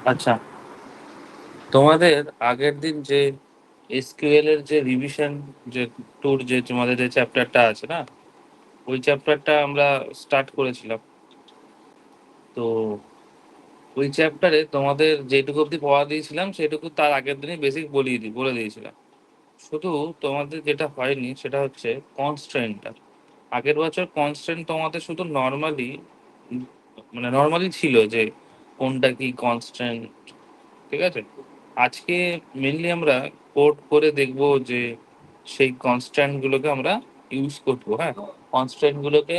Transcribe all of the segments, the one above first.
আচ্ছা, তোমাদের আগের দিন যে এসকিউএল এর যে রিভিশন, যে ট্যুর, যে তোমাদের যে চ্যাপ্টারটা আছে না, ওই চ্যাপ্টারটা আমরা স্টার্ট করেছিলাম। তো ওই চ্যাপ্টারে তোমাদের যেটুকু অব্দি পড়া দিয়েছিলাম সেটুকু তার আগের দিনই বেসিক বলে দিয়েছিলাম। শুধু তোমাদের যেটা হয়নি সেটা হচ্ছে কনস্ট্রেন্টটা। আগের বছর কনস্ট্রেন্ট তোমাদের শুধু নর্মালি, মানে নর্মালি ছিল যে কোনটা কি কনস্ট্রেন্ট, ঠিক আছে। আজকে মেনলি আমরা কোড করে দেখব যে সেই কনস্ট্যান্ট গুলোকে আমরা ইউজ করবো। হ্যাঁ, কনস্ট্যান্ট গুলোকে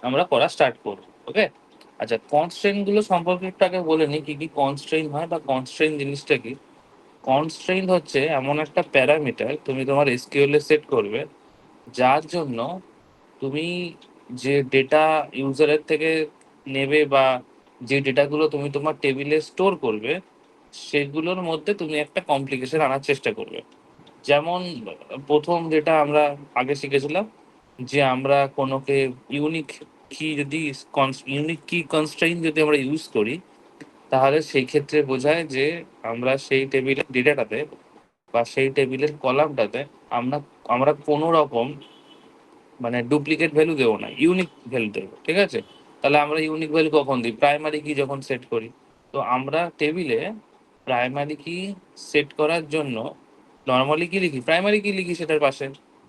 আমরা করা স্টার্ট করবো। ওকে। আচ্ছা, কনস্ট্রেন্ট গুলো সম্পর্কে একটু আগে বলে নিই কি কি কনস্ট্রেন্ট হয় বা কনস্ট্রেন্ট জিনিসটা কি। কনস্ট্রেন্ট হচ্ছে এমন একটা প্যারামিটার তুমি তোমার এসকিউএল এ সেট করবে, যার জন্য তুমি যে ডেটা ইউজারের থেকে নেবে বা যে ডেটাগুলো তুমি তোমার টেবিলে স্টোর করবে, সেগুলোর মধ্যে তুমি একটা কমপ্লিকেশন আনার চেষ্টা করবে। যেমন প্রথম যেটা আমরা আগে শিখেছিলাম, যে আমরা কোনোকে ইউনিক কি যদি ইউনিক কি কনস্ট্রেইন যদি আমরা ইউজ করি, তাহলে সেই ক্ষেত্রে বোঝায় যে আমরা সেই টেবিলের ডেটাটাতে বা সেই টেবিলের কলামটাতে আমরা আমরা কোনো রকম মানে ডুপ্লিকেট ভ্যালু দেবো না, ইউনিক ভ্যালু দেবো। ঠিক আছে। তাহলে আমরা ইউনিক ভ্যালু কখন দিই? প্রাইমারি কি যখন সেট করি। তো আমরা টেবিলে প্রাইমারি কি সেট করার জন্য নর্মালি কি লিখি? প্রাইমারি কি লিখি সেটার পাশে।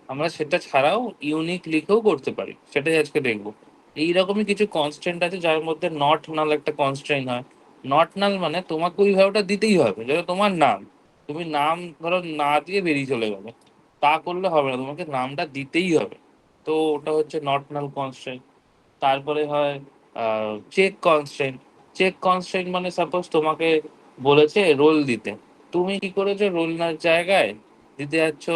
আমরা সেটা ছাড়াও ইউনিক লিখেও করতে পারি, সেটাই আজকে দেখবো। এইরকমই কিছু কনস্ট্যান্ট আছে যার মধ্যে নট নাল একটা কনস্ট্রেন্ট হয়। নট নাল মানে তোমাকে ওই ভ্যালুটা দিতেই হবে, যেটা তোমার নাম। তুমি নাম ধরো না দিয়ে বেরিয়ে চলে গেলে, তা করলে হবে না, তোমাকে নামটা দিতেই হবে। তো ওটা হচ্ছে নট নাল কনস্ট্রেন্ট। তারপরে হয় চেক কনস্ট্রেন্ট। চেক কনস্ট্রেন্ট মানে সাপোজ তোমাকে বলেছে রোল দিতে, তুমি কি করেছো রোল জায়গায় দিতে যাচ্ছ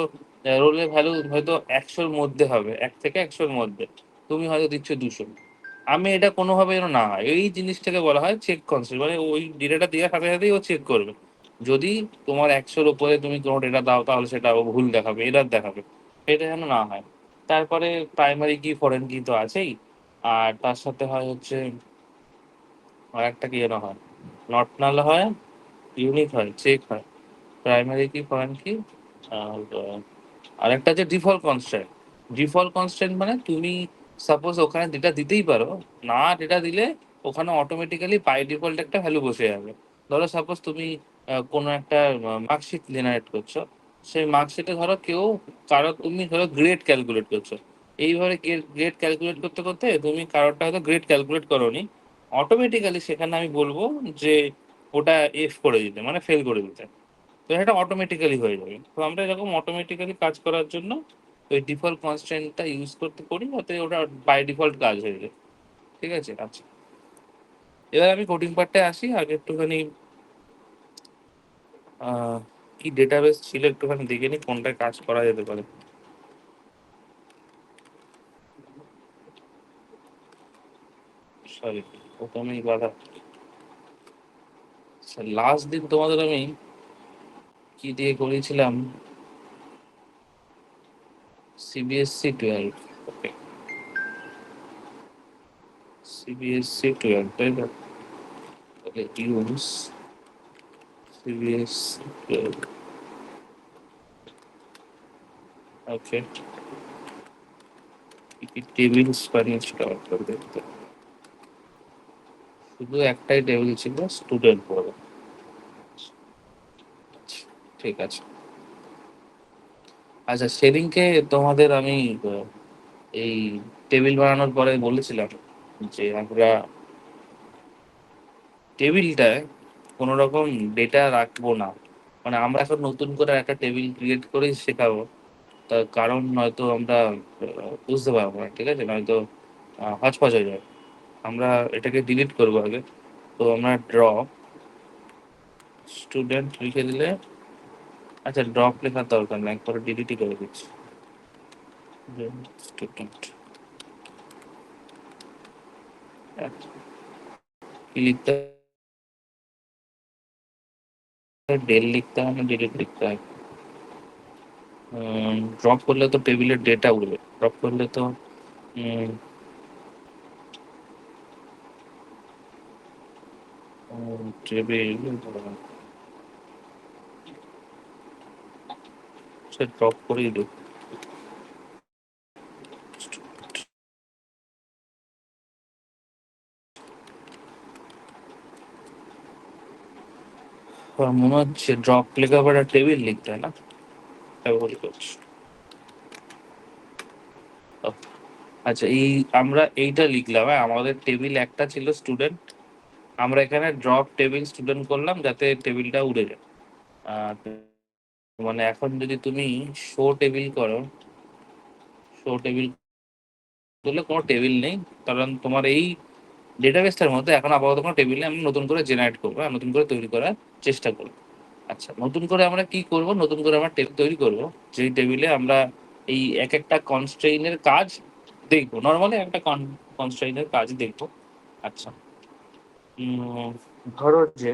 রোলের ভ্যালু হয়তো 100-র মধ্যে হবে, 1 থেকে 100-র মধ্যে, তুমি হয়তো দিচ্ছ 200। আমি এটা কোনোভাবে যেন না হয়, এই জিনিসটাকে বলা হয় চেক কনস্ট্রেন্ট। মানে ওই ডেটাটা দেওয়ার সাথে সাথেই ও চেক করবে। যদি তোমার 100-র উপরে তুমি কোনো ডেটা দাও, তাহলে সেটা ও ভুল দেখাবে, এরর দেখাবে। এটা যেন না হয়। তারপরে প্রাইমারি কি ফরেন কি তো আছেই। আর তার সাথে হয় হচ্ছে আর একটা কি যেন হয়, নট নাল হয়, ইউনিক হয়, চেক হয়, প্রাইমারি কি ফরেন কি, আর আর একটা হচ্ছে ডিফল্ট কনস্ট্যান্ট। ডিফল্ট কনস্ট্যান্ট মানে তুমি সাপোজ ওখানে ডেটা দিতেই পারো, না ডেটা দিলে ওখানে অটোমেটিক্যালি বাই ডিফল্ট একটা ভ্যালু বসে যাবে। ধরো সাপোজ তুমি কোনো একটা মার্কশিট জেনারেট করছো, সেই মার্কশিটে ধরো কেউ কারো তুমি ধরো গ্রেড ক্যালকুলেট করছো। এইভাবে গ্রেড ক্যালকুলেট করতে করতে তুমি কারোরটা হয়তো গ্রেড ক্যালকুলেট করোনি, অটোমেটিক্যালি সেখানে আমি বলবো যে ওটা এফ করে দিতে, মানে ফেল করে দিতে। তো এটা অটোমেটিক্যালি হয়ে যাবে। তো আমরা এরকম অটোমেটিক্যালি কাজ করার জন্য ওই ডিফল্ট কনস্ট্যান্টটা ইউজ করতে করি, যাতে ওটা বাই ডিফল্ট কাজ হয়ে যায়। ঠিক আছে। আচ্ছা, এবার আমি কোডিং পার্টে আসি। আগে একটুখানি আহ, কি ডেটাবেস ছিল একটুখানি দেখে নি, কোনটায় কাজ করা যেতে পারে। সরি, প্রথমেই বাধা। লাস্ট দিন তোমাদের আমি কি দিয়ে করিয়েছিলাম? সিবিএসসি 12। ওকে, সিবিএসসি 12, তাই তো? ওকে, ইউজ সিবিএসসি 12। ওকে, কি কি টেবিলস বানিয়েছিল একবার দেখতে। শুধু একটাই টেবিল ছিল, স্টুডেন্ট বলে। ঠিক আছে। আচ্ছা, সেদিনকে তোমাদের আমি আহ, এই টেবিল বানানোর পরে বলেছিলাম যে আমরা টেবিলটায় কোনো রকম ডেটা রাখবো না। মানে আমরা এখন নতুন করে একটা টেবিল ক্রিয়েট করে শেখাবো। তার কারণ নয়তো আমরা বুঝতে পারবো না, ঠিক আছে, নয়তো হচপচ হয়ে যাবে। আমরা এটাকে ডিলিট করবো আগে। তো আমরা স্টুডেন্ট লিখে দিলে, আচ্ছা ড্রপ লেখার দরকার নেই, একবারে ডিলিটই করে দিচ্ছি। স্টুডেন্ট কি লিখতে হয়? ডেল লিখতে হয় না ডিলিট লিখতে হয়? ড্রপ করলে তো টেবিলের ডেটা উঠবে, ড্রপ করলে তো উম, টেবিল সে ড্রপ করেই দেব। আমার মনে হচ্ছে ড্রপ লেখা পর টেবিল লিখতে হয় না, তাই ভুল করছি। ও, আচ্ছা এই আমরা এইটা লিখলাম, হ্যাঁ আমাদের টেবিল একটা ছিল স্টুডেন্ট, আমরা এখানে ড্রপ টেবিল স্টুডেন্ট করলাম যাতে টেবিলটা উড়ে যায়। আহ, মানে এখন যদি তুমি শো টেবিল করো, শো টেবিল করলে কোনো টেবিল নেই, কারণ তোমার এই ডেটাবেসটার মধ্যে এখন আপাতত কোনো টেবিলে আমি নতুন করে জেনারেট করবো, আর নতুন করে তৈরি করার চেষ্টা করবো। আচ্ছা নতুন করে আমরা কি করব, নতুন করে আমরা টেবিল তৈরি করব, যেই টেবিলে আমরা এই এক একটা কনস্ট্রেইনের কাজ দেখবো, নর্মালি একটা কনস্ট্রেইনের কাজ দেখবো। আচ্ছা ধরো যে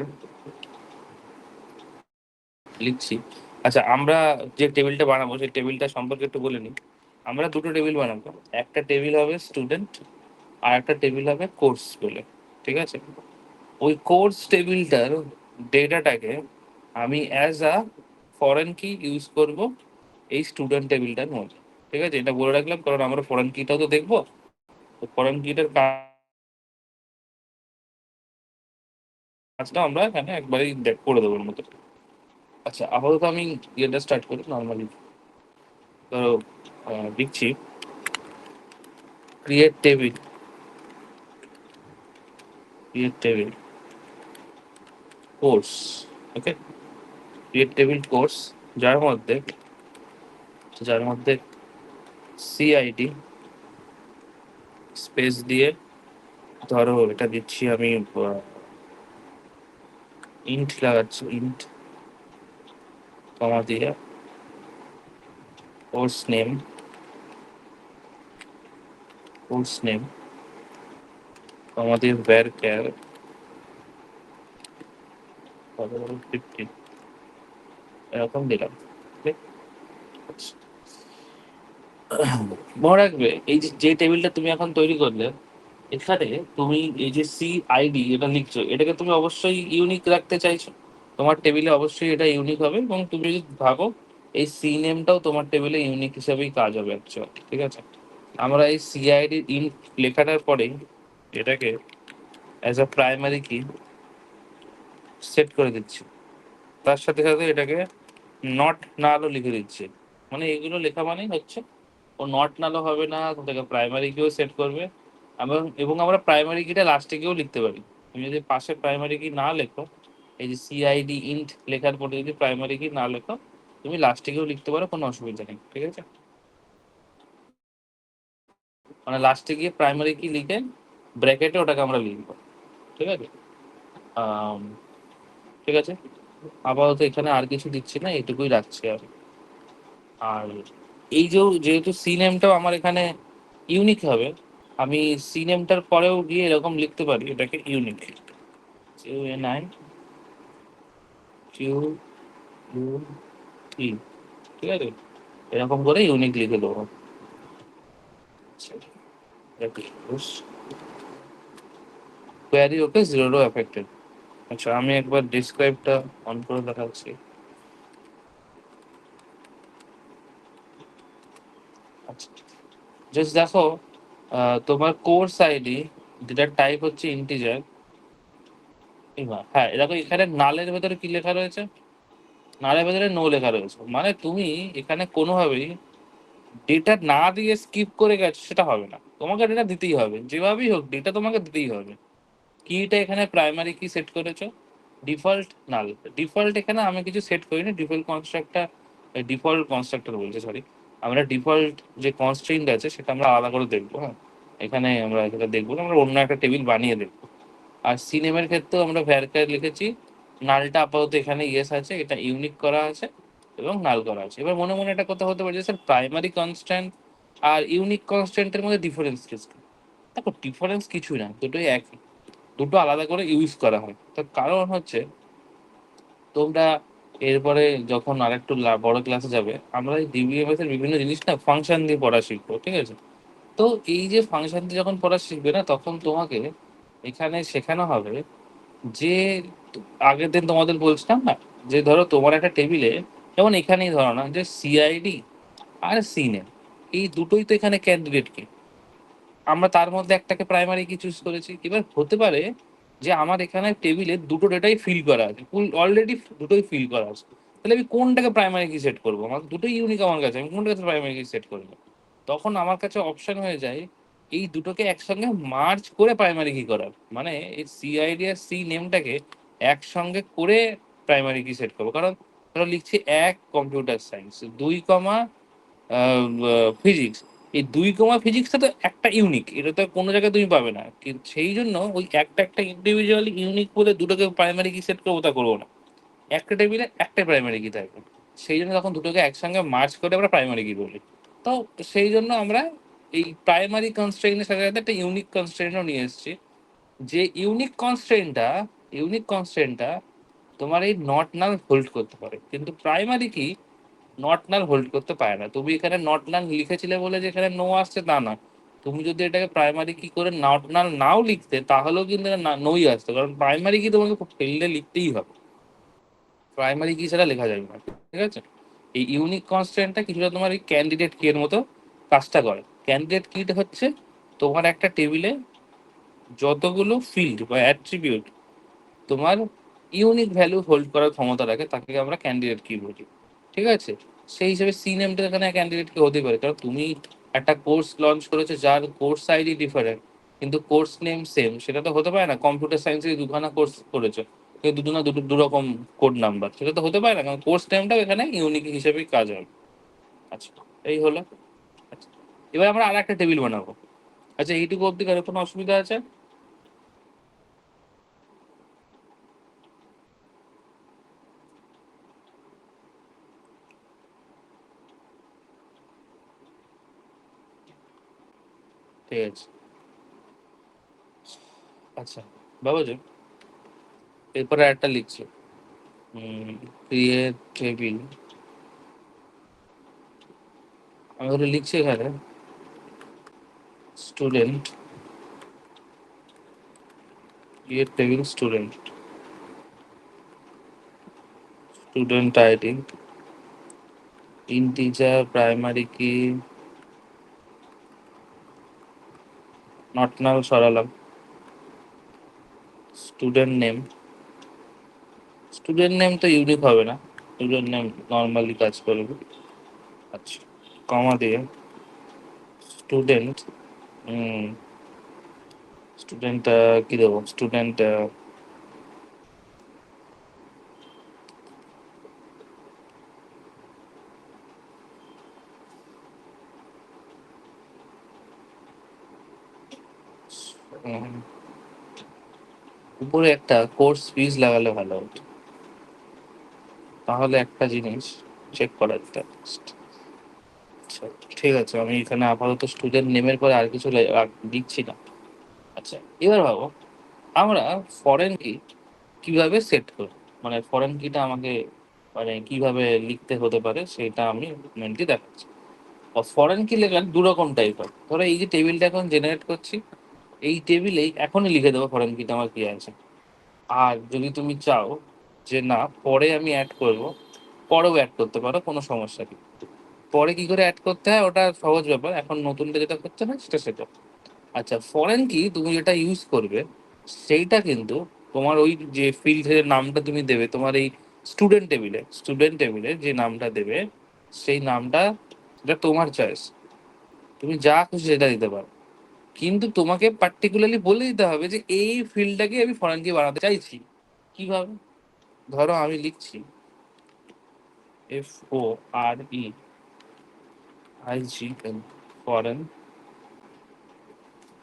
লিখছি, আচ্ছা আমরা যে টেবিলটা বানাবো সেই টেবিলটা সম্পর্কে একটু বলে নিই। আমরা দুটো টেবিল বানাবো, একটা টেবিল হবে স্টুডেন্ট আর একটা টেবিল হবে কোর্স বলে, ঠিক আছে? ওই কোর্স টেবিলটার ডেটাটাকে আমি অ্যাজ আ ফরেন কি ইউজ করব এই স্টুডেন্ট টেবিলটার মধ্যে, ঠিক আছে? এটা বলে রাখলাম কারণ আমরা ফরেন কিটাও তো দেখবো, তো ফরেন কিটার কাজটা আমরা এখানে একবারেই করে দেবো এর মতো। আচ্ছা আপাতত আমি ইয়েটা স্টার্ট করি নর্মালি, ধরো লিখছি create table, create table course, okay, create table course, যার মধ্যে যার মধ্যে সিআইডি স্পেস দিয়ে, ধরো এটা দিচ্ছি আমি ইন্ট লাগাচ্ছি, ইন্ট কমা দিয়ে কোর্স নেম, কোর্স নেম কমা দিয়ে ভ্যার ক্যার 15 এরকম দিলাম, ঠিক আছে? মনে রাখবে এই যে যে টেবিলটা তুমি এখন তৈরি করলে, এখানে তুমি এই যে সি আইডি এটা লিখছো, এটাকে তুমি অবশ্যই ইউনিক রাখতে চাইছো, তোমার টেবিলে অবশ্যই এটা ইউনিক হবে, এবং তুমি যদি ভাবো এই সি নেমটাও তোমার টেবিলে ইউনিক হিসেবেই কাজ হবে অ্যাকচুয়ালি, ঠিক আছে? আমরা এই সিআইডি ইন লেখাটার পরেই এটাকে অ্যাজ আ প্রাইমারি কি সেট করে দিচ্ছি, তার সাথে সাথে এটাকে নট নালও লিখে দিচ্ছে। মানে এগুলো লেখা মানেই হচ্ছে ও নট নালও হবে না, তোটাকে প্রাইমারি কিও সেট করবে, এবং এবং আমরা প্রাইমারি কিটা লাস্টে গিয়েও লিখতে পারি। তুমি যদি পাশে প্রাইমারি কি না লেখো, এই যে সিআইডি ইন্ট লেখার পরে যদি প্রাইমারি কি না লেখো, তুমি লাস্টে গিয়েও লিখতে পারো, কোনো অসুবিধা নেই, ঠিক আছে? মানে লাস্টে গিয়ে প্রাইমারি কি লিখে ব্র্যাকেটে ওটাকে আমরা লিখবো, ঠিক আছে? আম, ঠিক আছে, আপাতত এখানে আর কিছু দিচ্ছি না, এটুকুই রাখছি আমি। আর এই যে যেহেতু সি নেমটাও আমার এখানে ইউনিক হবে, আমি সি নেমটার পরেও গিয়ে এরকম লিখতে পারি এটাকে unique, U N I Q U E, ঠিক আছে? এরকম করে ইউনিক লিখে দেবো। Query okay, zero affected. আচ্ছা আমি একবার ডিসক্রাইবটা অন করে দেখাচ্ছি। আচ্ছা জাস্ট দেখো, তোমার কোর্স আইডি যেটা টাইপ হচ্ছে ইন্টিজার, এবার হ্যাঁ দেখো এখানে নালের ভেতরে কি লেখা রয়েছে, নালের ভেতরে নো লেখা রয়েছে, মানে তুমি এখানে কোনোভাবেই ডেটা না দিয়ে স্কিপ করে গেছো সেটা হবে না, তোমাকে ডেটা দিতেই হবে, যেভাবেই হোক ডেটা তোমাকে দিতেই হবে। কিটা এখানে প্রাইমারি কি সেট করেছো, ডিফল্ট নাল, ডিফল্ট এখানে আমি কিছু সেট করিনি, ডিফল্ট কনস্ট্রাক্টর, ডিফল্ট কনস্ট্রাক্টর বলছে সরি, আমরা ডিফল্ট যে কনস্ট্রেইন্ট আছে সেটা আমরা আলাদা করে দেখবো, হ্যাঁ এখানে আমরা সেটা দেখবো না, আমরা অন্য একটা টেবিল বানিয়ে দেখবো। আর সিনেমের ক্ষেত্রেও আমরা ভ্যারকার লিখেছি, নালটা আপাতত এখানে ইয়েস আছে, এটা ইউনিক করা আছে এবং নাল করা আছে। এবার মনে মনে একটা কথা হতে পারে যে স্যার প্রাইমারি কনস্ট্যান্ট আর ইউনিক কনস্ট্যান্টের মধ্যে ডিফারেন্স কি? দেখো ডিফারেন্স কিছুই না, দুটোই একই, দুটো আলাদা করে ইউজ করা হয়। তার কারণ হচ্ছে তোমরা এরপরে যখন আরেকটু বড় ক্লাসে যাবে, আমরা এই ডিবিএমএস এর বিভিন্ন জিনিস না ফাংশন দিয়ে পড়া শিখবো, ঠিক আছে? তো এই যে ফাংশন দিয়ে যখন পড়া শিখবে না, তখন তোমাকে এখানে শেখানো হবে যে আগের দিন তোমাদের বলছিলাম না, যে ধরো তোমার একটা টেবিলে, যেমন এখানেই ধরো না, যে সিআইডি আর সিনেম, এই দুটোই তো এখানে ক্যান্ডিডেট কি, আমরা তার মধ্যে একটাকে প্রাইমারি কি চুজ করেছি। এবার হতে পারে যে আমার এখানে টেবিলে দুটো ডেটাই ফিল করা আছে, অলরেডি দুটোই ফিল করা আছে, তাহলে আমি কোনটাকে প্রাইমারি কি সেট করবো? আমার দুটোই ইউনিক আমার কাছে, আমি কোনটাকে প্রাইমারি কি সেট করবো? তখন আমার কাছে অপশন হয়ে যায় এই দুটোকে একসঙ্গে মার্জ করে প্রাইমারি কি করার, মানে এই সিআইডি আর সি নেমটাকে একসঙ্গে করে প্রাইমারি কি সেট করবো। কারণ ধরো লিখছি এক কম্পিউটার সায়েন্স, দুই কমা ফিজিক্স, এই দুই কমা ফিজিক্সটা তো একটা ইউনিক, এটা তো কোনো জায়গায় তুমি পাবে না, কিন্তু সেই জন্য ওই একটা একটা ইন্ডিভিজুয়ালি ইউনিক বলে দুটোকে প্রাইমারি কি সেট করবো তা করবো না, একটা টেবিলে একটা প্রাইমারি কি থাকবে, সেই জন্য তখন দুটোকে একসঙ্গে মার্চ করে আমরা প্রাইমারি কি বলি। তো সেই জন্য আমরা এই প্রাইমারি কনস্ট্রেইনের সাথে সাথে একটা ইউনিক কনস্ট্রেইনও নিয়ে এসেছি, যে ইউনিক কনস্ট্রেইনটা তোমার এই নট নাল হোল্ড করতে পারে, কিন্তু primary key not null hold করতে পারে না। তুমি এখানে নট নাল লিখেছিলে বলে যে এখানে নো আসছে তা না, তুমি যদি এটাকে প্রাইমারি কি করে নট নাল নাও লিখতে, তাহলেও কিন্তু নোই আসতো, কারণ প্রাইমারি কি তোমাকে ফিল্ডে লিখতেই হবে, প্রাইমারি কি সেটা লেখা যাবে না। ঠিক আছে, এই ইউনিক কনস্ট্যান্টটা কিছুটা তোমার এই ক্যান্ডিডেট কি এর মতো কাজটা করে। ক্যান্ডিডেট কিটা হচ্ছে তোমার একটা টেবিলে যতগুলো ফিল্ড বা অ্যাট্রিবিউট তোমার ইউনিক ভ্যালু হোল্ড করার ক্ষমতা রাখে, তাকে আমরা ক্যান্ডিডেট কি বলি। ঠিক আছে, সেই হিসেবে সি নেমটা এখানে ক্যান্ডিডেট কি হতে পারে, কারণ তুমি একটা কোর্স লঞ্চ করেছো যার কোর্স আইডি ডিফারেন্ট, কিন্তু কোর্স নেম সেম, সেটা তো হতে পারে না। কম্পিউটার সায়েন্সের দুখানা কোর্স করেছো, কিন্তু দুটো না দুটো দু রকম কোড নাম্বার, সেটা তো হতে পারে না, কারণ কোর্স নেমটাও এখানে ইউনিক হিসেবেই কাজ হবে। আচ্ছা, এই হলো। আচ্ছা, এবার আমরা আর একটা টেবিল বানাবো। আচ্ছা, এইটুকু অব্দি কারো কোনো অসুবিধা আছে? ঠিক আছে। আচ্ছা বাবুজি, এরপরে একটা লিখছি, ক্রিয়েট টেবিল। আমি ওটা লিখছি এখানে, student, create table student, student ID, integer, primary key not null সরালাম, স্টুডেন্ট নেম, স্টুডেন্ট নেম তো ইউনিক হবে না, স্টুডেন্ট নেম নর্মালি কাজ করবে। আচ্ছা, কমা দিয়ে স্টুডেন্ট, স্টুডেন্ট কি দেবো, স্টুডেন্ট উপরে একটা কোর্স ফিজ লাগালে ভালো হতো, তাহলে একটা জিনিস চেক করা যেত। আচ্ছা, ঠিক আছে, আমি এখানে আপাতত স্টুডেন্ট নেমের পরে আর কিছু লিখছি না। আচ্ছা, এবার ভাবো আমরা ফরেন কি কিভাবে সেট করব, মানে ফরেন কিটা আমাকে মানে কিভাবে লিখতে হতে পারে সেটা আমি মেনলি দেখাচ্ছি। ফরেন কি লেখার দু রকম টাইপ হয়, ধরো এই যে টেবিলটা এখন জেনারেট করছি, এই টেবিলেই এখনই লিখে দেবো ফরেন কিটা আমার কি আছে। আর যদি তুমি চাও যে না পরে আমি অ্যাড করব, পরেও অ্যাড করতে পারো, কোনো সমস্যা নেই। পরে কি করে অ্যাড করতে হয় ওটা সহজ ব্যাপার, এখন নতুনটা যেটা করতে হয় সেটা সেটা। আচ্ছা, ফরেন কি তুমি যেটা ইউজ করবে সেইটা কিন্তু তোমার ওই যে ফিল্ডের নামটা তুমি দেবে, তোমার এই স্টুডেন্ট টেবিলে যে নামটা দেবে, সেই নামটা এটা তোমার চয়েস, তুমি যা খুশি সেটা দিতে পারো, কিন্তু তোমাকে পার্টিকুলারলি বলে দিতে হবে যে এই ফিল্ডটাকে আমি ফরেন কি বানাতে চাইছি। কিভাবে? ধরো আমি লিখছি FOREIGN, ফরেন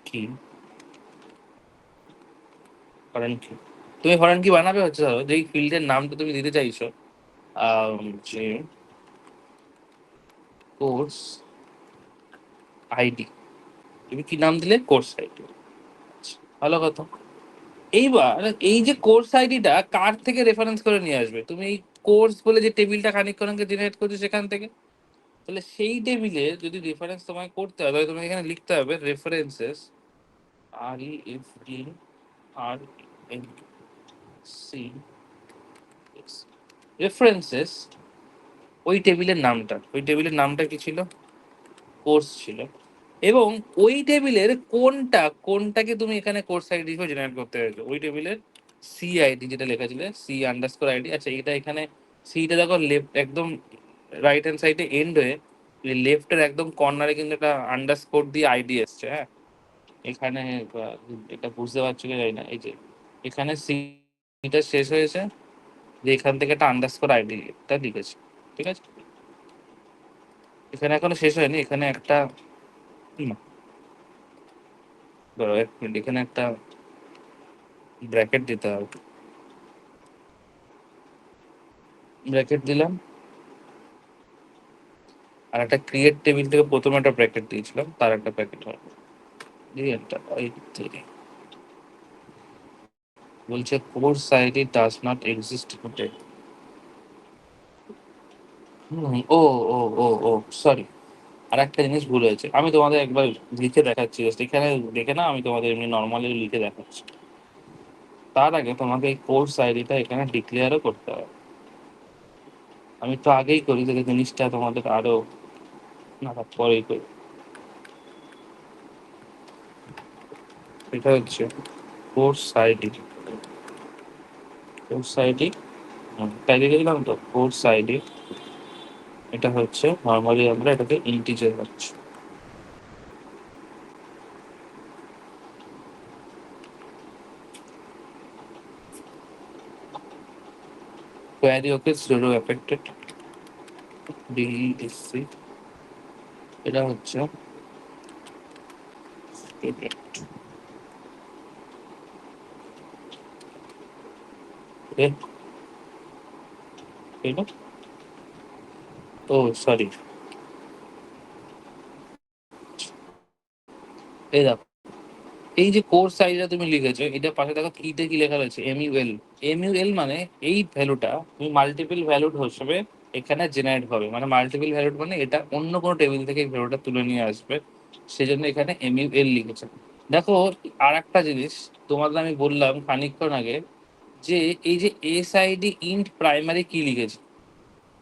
কি, ফরেন কি, তুমি ফরেন কি বানাবে হচ্ছে ধরো যেই ফিল্ডের নামটা তুমি দিতে চাইছো, যে কোর্স আইডি, তুমি কি নাম দিলে? Course ID. ভালো কথা। এইবার এই যে কোর্স আইডিটা কার থেকে রেফারেন্স করে নিয়ে আসবে? তুমি এই কোর্স বলে যে টেবিলটা খানিকক্ষণ আগে জেনারেট করছো সেখান থেকে। তাহলে সেই টেবিলে যদি রেফারেন্স তোমায় করতে হবে, তাহলে তোমাকে এখানে লিখতে হবে রেফারেন্সেস, REFERENCES, সি রেফারেন্সেস, ওই টেবিলের নামটা কি ছিল? কোর্স ছিল। এবং ওই টেবিলের কোনটাকে তুমি এখানে কোর্স আইডি হিসেবে জেনারেট করতে হয়েছে, ওই টেবিলের সি আইডি যেটা লেখা ছিল, সি আন্ডারস্কোর আইডি। আচ্ছা, এটা এখানে সিটা দেখো লেফট একদম রাইট হ্যান্ড সাইডে এন্ড হয়ে লেফটের একদম কর্নারে কিন্তু একটা আন্ডারস্কোর দিয়ে আইডি এসছে। হ্যাঁ, এখানে এটা বুঝতে পারছো কি জানি না, এই যে এখানে সিটা শেষ হয়েছে, যে এখান থেকে একটা আন্ডারস্কোর আইডিটা লিখেছে। ঠিক আছে, এখানে এখনো শেষ হয়নি, এখানে একটা হুম, ধরো এক মিনিট, এখানে একটা ব্র্যাকেট দিতে হবে। ব্র্যাকেট দিলাম, আর একটা ক্রিয়েট টেবিল থেকে প্রথমে একটা ব্র্যাকেট দিয়েছিলাম, তার একটা ব্র্যাকেট হবে দিয়ে একটা এই থেকে বলছে course ID does not exist today. Oh oh oh oh sorry, আর একটা জিনিস ভুল হয়েছে, আমি তোমাদের একবার লিখে দেখাচ্ছি, জাস্ট এখানে দেখে না, আমি তোমাদের এমনি নর্মালি লিখে দেখাচ্ছি। তার আগে তোমাকে এই কোর্স আইডিটা এখানে ডিক্লেয়ারও করতে হবে। আমি তো আগেই করি, যাতে জিনিসটা তোমাদের আরো না পরেই করি। এটা হচ্ছে কোর্স আইডি, কোর্স আইডি তাই লিখে দিলাম তো, কোর্স আইডি। এটা হচ্ছে নর্মালি আমরা এটাকে ইন্টিজার রাখছি। Query okay zero affected DSC, এটা হচ্ছে student। এ এটা ও সরি, এই দেখো, এই যে কোর্স আইডিটা তুমি লিখেছো, এটা পাশে দেখো কিতে কি লেখা রয়েছে, এমইউএল। এমইউএল মানে এই ভ্যালুটা তুমি মাল্টিপল ভ্যালুড হিসেবে এখানে জেনারেট হবে, মানে মাল্টিপল ভ্যালুড মানে এটা অন্য কোনো টেবিল থেকে এই ভ্যালুটা তুলে নিয়ে আসবে, সেজন্য এখানে এমইউএল লিখেছে। দেখো, আর একটা জিনিস তোমাদের আমি বললাম খানিকক্ষণ আগে, যে এই যে এস আইডি ইন্ট প্রাইমারি কি লিখেছে,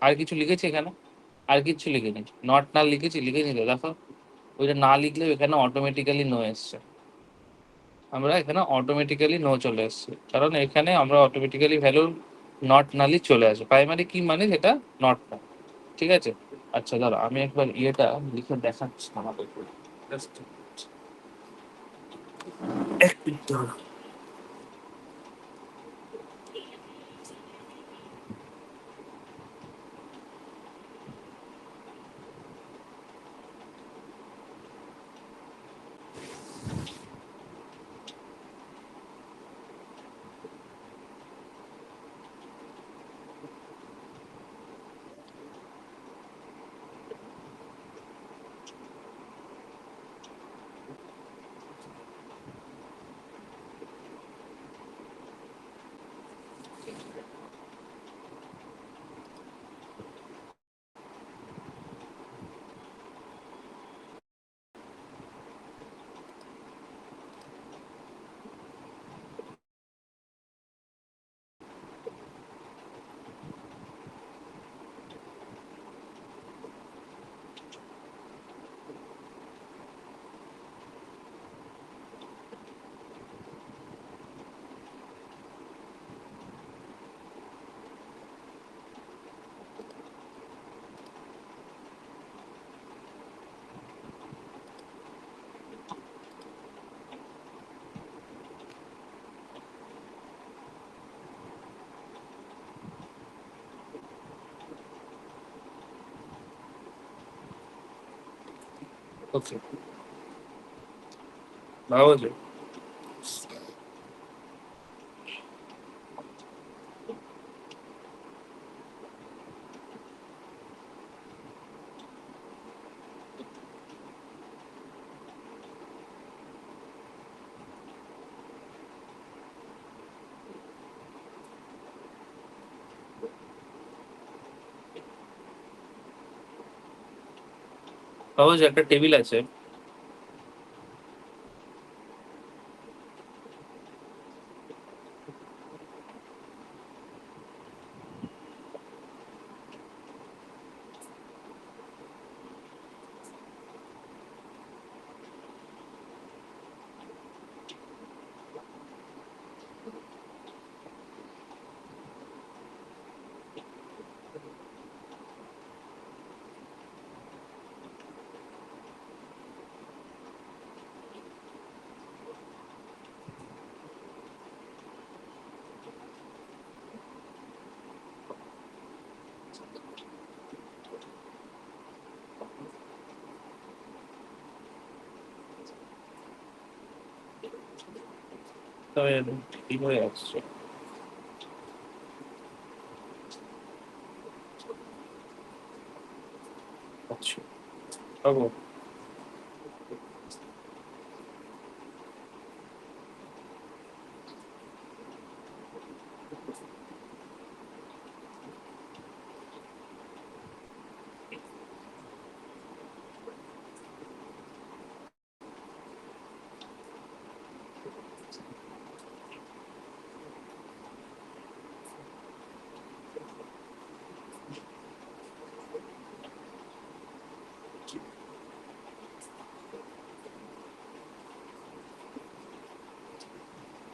আর কিছু লিখেছে এখানে? আর কিছু লিখেনি, নট না লিখেছি তো দেখো, ওইটা না লিখলেও এখানে অটোমেটিক্যালি নো এসছে, আমরা এখানে অটোমেটিক্যালি নো চলে এসছে, কারণ এখানে আমরা অটোমেটিক্যালি ভ্যালু নট নালি চলে আসে, প্রাইমারি কি মানে সেটা নট না। ঠিক আছে, আচ্ছা ধরো আমি একবার ইয়েটা লিখে দেখাচ্ছি আমাদের, জাস্ট এক মিনিট ধরো। ওকে, ভালো যে ভাবো যে একটা টেবিল আছে, ঠিক হয়ে আসছে। আচ্ছা, হবো।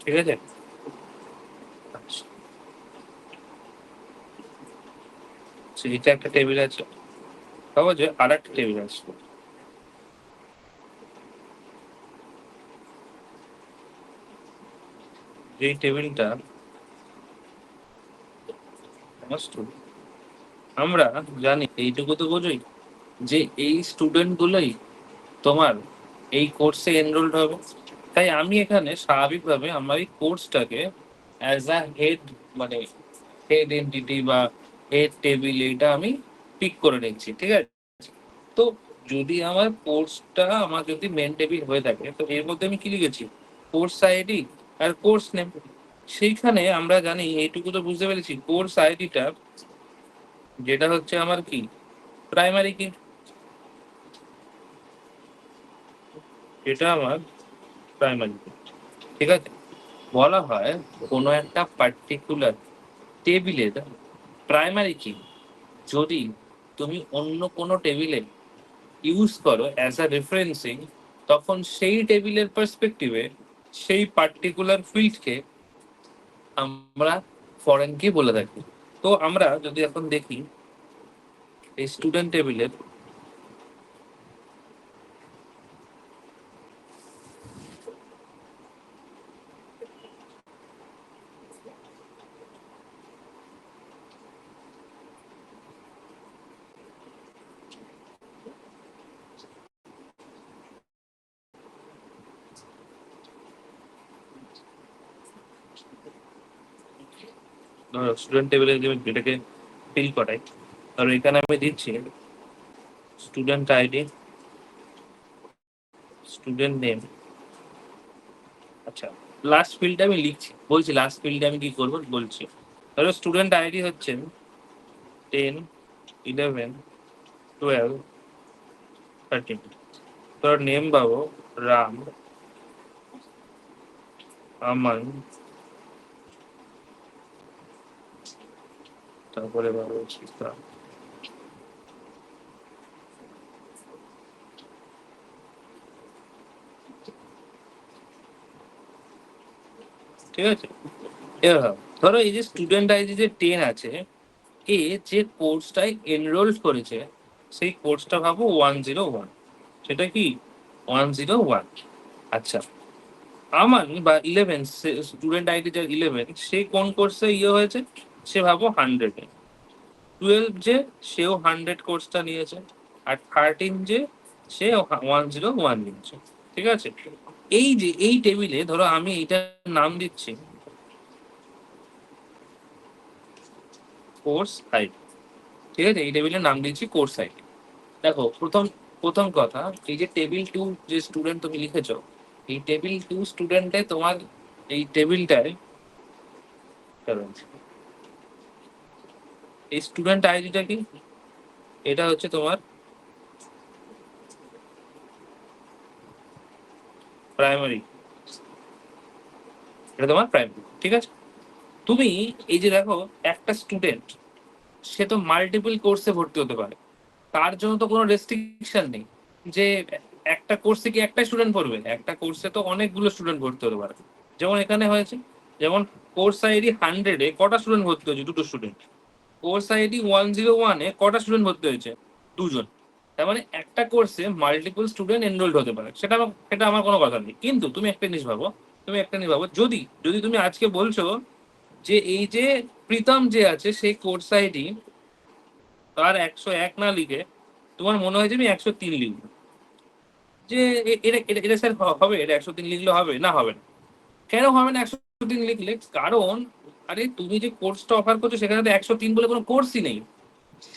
ঠিক আছে। আচ্ছা, এটা একটা টেবিল আছে, ভাবো যে আর একটা টেবিল আছে। যেই টেবিলটা আমার student, আমরা জানি এইটুকু তো বোঝই যে এই স্টুডেন্ট গুলোই তোমার এই কোর্সে এনরোলড হবে। তাই আমি এখানে স্বাভাবিকভাবে আমার এই কোর্সটাকে অ্যাজ আ হেড, মানে হেড এন্টিটি বা হেড টেবিল, এটা আমি পিক করে নিচ্ছি, ঠিক আছে। তো যদি আমার কোর্সটা আমার যদি মেন টেবিল হয়ে থাকে, তো এর মধ্যে আমি কি লিখেছি, কোর্স আইডি আর কোর্স নেম। সেইখানে আমরা জানি, এইটুকু তো বুঝতে পেরেছি, কোর্স আইডিটা যেটা হচ্ছে আমার কি, প্রাইমারি কি, এটা আমার প্রাইমারি, ঠিক আছে। বলা হয় কোনো একটা পার্টিকুলার টেবিলের প্রাইমারি কি যদি তুমি অন্য কোনো টেবিলে ইউজ করো অ্যাজ আ রেফারেন্সিং, তখন সেই টেবিলের পার্সপেক্টিভে সেই পার্টিকুলার ফিল্ডকে আমরা ফরেন কি বলে থাকি। তো আমরা যদি এখন দেখি এই স্টুডেন্ট টেবিলের, স্টুডেন্ট টেবিলের যেটাকে ফিল করাই, আর এখানে আমি দিচ্ছি স্টুডেন্ট আইডি, স্টুডেন্ট নেম। আচ্ছা, লাস্ট ফিল্ডটা আমি লিখছি, বলছি লাস্ট ফিল্ডে আমি কি করবো বলছি। ধরো স্টুডেন্ট আইডি হচ্ছে 10, 11, 12, 13। তোর নেম পাবো রাম, আমান, তারপরে পাবো সীতা। ঠিক আছে। এবার ভাবো, ধরো এই যে স্টুডেন্ট আইডি যে 10 আছে, এ যে কোর্সটায় এনরোল করেছে, সেই কোর্সটা ভাবো 101। সেটা কি 101। আচ্ছা, আমান বা 11, স্টুডেন্ট আইডি যার 11, সে কোন কোর্সে হয়েছে, সে ভাবো 100। 12 যে, সেও 100 কোর্সটা নিয়েছে। আর 13 যে, সে 101 নিয়েছে। ঠিক আছে। এই যে এই টেবিলে ধরো আমি এইটার নাম দিচ্ছি কোর্স আইডি, ঠিক আছে, এই টেবিলের নাম দিচ্ছি কোর্স আইডি। দেখো, প্রথম প্রথম কথা, এই যে টেবিল 2 যে স্টুডেন্ট তুমি লিখেছো, এই টেবিল 2 স্টুডেন্টে তোমার এই টেবিলটায়, কারণ এই স্টুডেন্ট আইডিটা কি, এটা হচ্ছে তোমার প্রাইমারি, এটা তোমার প্রাইমারি, ঠিক আছে। তুমি এই যে দেখো, একটা স্টুডেন্ট, সে তো মাল্টিপল কোর্সে ভর্তি হতে পারে, তার জন্য তো কোনো রেস্ট্রিকশন নেই যে একটা কোর্সে কি একটা স্টুডেন্ট পড়বে, একটা কোর্সে তো অনেকগুলো স্টুডেন্ট ভর্তি হতে পারে। যেমন এখানে হয়েছে, যেমন কোর্স আইডি 100-এ কটা স্টুডেন্ট ভর্তি হয়েছে, দুটো স্টুডেন্ট। কোর্স আইডি 101-এ কটা স্টুডেন্ট ভর্তি হয়েছে, দুজন। তার মানে একটা কোর্সে মাল্টিপল স্টুডেন্ট এনরোল্ড হতে পারে, সেটা আমার কোনো কথা নেই। কিন্তু তুমি একটা জিনিস ভাবো, যদি যদি তুমি আজকে বলছো যে এই যে প্রীতম যে আছে, সেই কোর্স আইডি তার 101 না লিখে তোমার মনে হয় যে আমি 103 লিখবো, যে এটা এটা এটা স্যার হবে, এটা 103 লিখলে হবে না, হবে না। কেন হবে না 103 লিখলে? কারণ আরে তুমি যে কোর্সটা অফার করছো সেখানে তো 103 বলে কোনো কোর্সই নেই।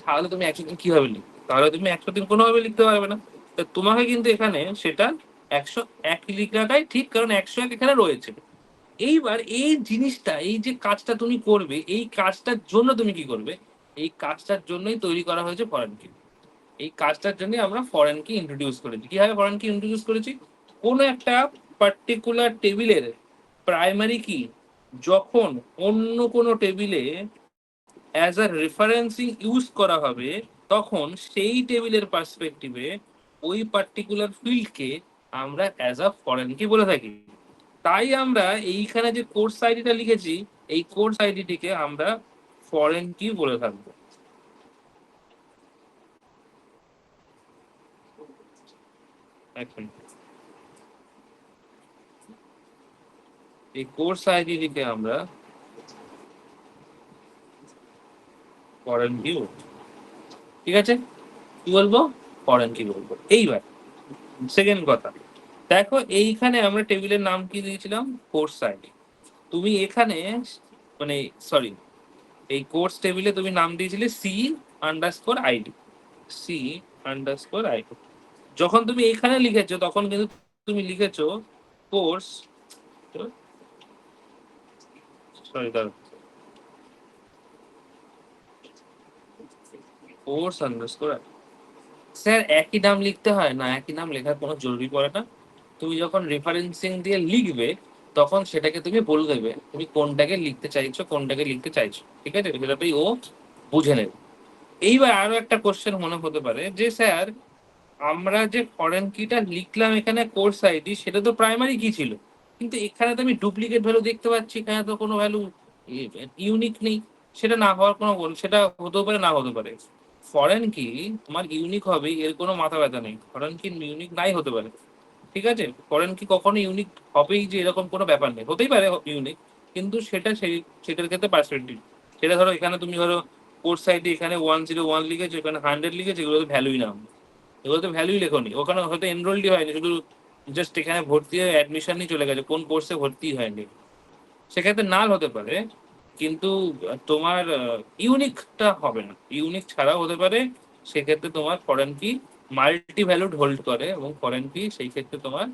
তাহলে তুমি 103 কিভাবে লিখবে? তাহলে তুমি 103 কোনোভাবে লিখতে পারবে না। তো তোমাকে কিন্তু এখানে সেটা 101 লিখাটাই ঠিক, কারণ 101 এখানে রয়েছে। এইবার এই জিনিসটা, এই যে কাজটা তুমি করবে, এই কাজটার জন্য তুমি কি করবে? এই কাজটার জন্যই তৈরি করা হয়েছে ফরেন কি। এই কাজটার জন্য আমরা ফরেন কি ইন্ট্রোডিউস করেছি। কিভাবে ফরেন কি ইন্ট্রোডিউস করেছি? কোনো একটা পার্টিকুলার টেবিলের প্রাইমারি কি যখন অন্য কোনো টেবিলে অ্যাজ আ রেফারেন্সিং ইউজ করা হবে, তখন সেই টেবিলের পার্সপেক্টিভে ওই পার্টিকুলার ফিল্ডকে আমরা অ্যাজ আ ফরেন কি বলে থাকি। তাই আমরা এইখানে যে কোর্স আইডিটা লিখেছি, এই কোর্স আইডিটিকে আমরা ফরেন কি বলে থাকবো। এখন এই কোর্স আইডিটিকে আমরা ফরেন কি বলবো। ঠিক আছে, কি বলবো? ফরেন কি বলবো। এইবার সেকেন্ড কথা, দেখো এইখানে আমরা টেবিলের নাম কি দিয়েছিলাম? Course ID. তুমি এখানে মানে সরি, এই কোর্স টেবিলে তুমি নাম দিয়েছিলে C underscore ID, C underscore ID. যখন তুমি এখানে লিখেছো তখন কিন্তু তুমি লিখেছো কোর্স, সরি দাঁড়াও, কোর্স আন্ডারস্কোর। স্যার একই নাম লিখতে হয় না, একই নাম লেখার কোনো জরুরি পড়ে না। তুমি যখন রেফারেন্সিং দিয়ে লিখবে তখন সেটাকে তুমি বলে দেবে তুমি কোনটাকে লিখতে চাইছো, কোনটাকে লিখতে চাইছো। ঠিক আছে, সেটাতেই ও বুঝে নেবে। এইবার আরো একটা কোশ্চেন মনে হতে পারে যে স্যার আমরা যে ফরেন কিটা লিখলাম এখানে কোর্স আইডি, সেটা তো প্রাইমারি কি ছিল, কিন্তু এখানে তো আমি ডুপ্লিকেট ভ্যালু দেখতে পাচ্ছি, এখানে তো কোনো ভ্যালু ইউনিক নেই। সেটা না হওয়ার কোনো সেটা হতেও পারে না হতে পারে। ফরেন কি তোমার ইউনিক হবে এর কোনো মাথা ব্যথা নেই, ফরেন কি ইউনিক নাই হতে পারে। ঠিক আছে, ফরেন কি কখনো ইউনিক হবেই যে এরকম কোনো ব্যাপার নেই, হতেই পারে ইউনিক, কিন্তু সেটা সেটার ক্ষেত্রে পার্সপেক্টিভ। সেটা ধরো এখানে তুমি ধরো কোর্স সাইডে এখানে 101 লিখেছো, এখানে 100 লিখেছো, এগুলো তো ভ্যালুই না, এগুলো তো ভ্যালুই লেখনি, ওখানে হয়তো এনরোলডই হয়নি, শুধু জাস্ট এখানে ভর্তি হয়ে অ্যাডমিশনই চলে গেছে, কোন কোর্সে ভর্তি হয়নি। সেক্ষেত্রে নাল হতে পারে, কিন্তু তোমার ইউনিকটা হবে না, ইউনিক ছাড়াও হতে পারে। সেক্ষেত্রে তোমার ফরেন কি মাল্টি ভ্যালুড হোল্ড করে, এবং ফরেন কি সেই ক্ষেত্রে তোমার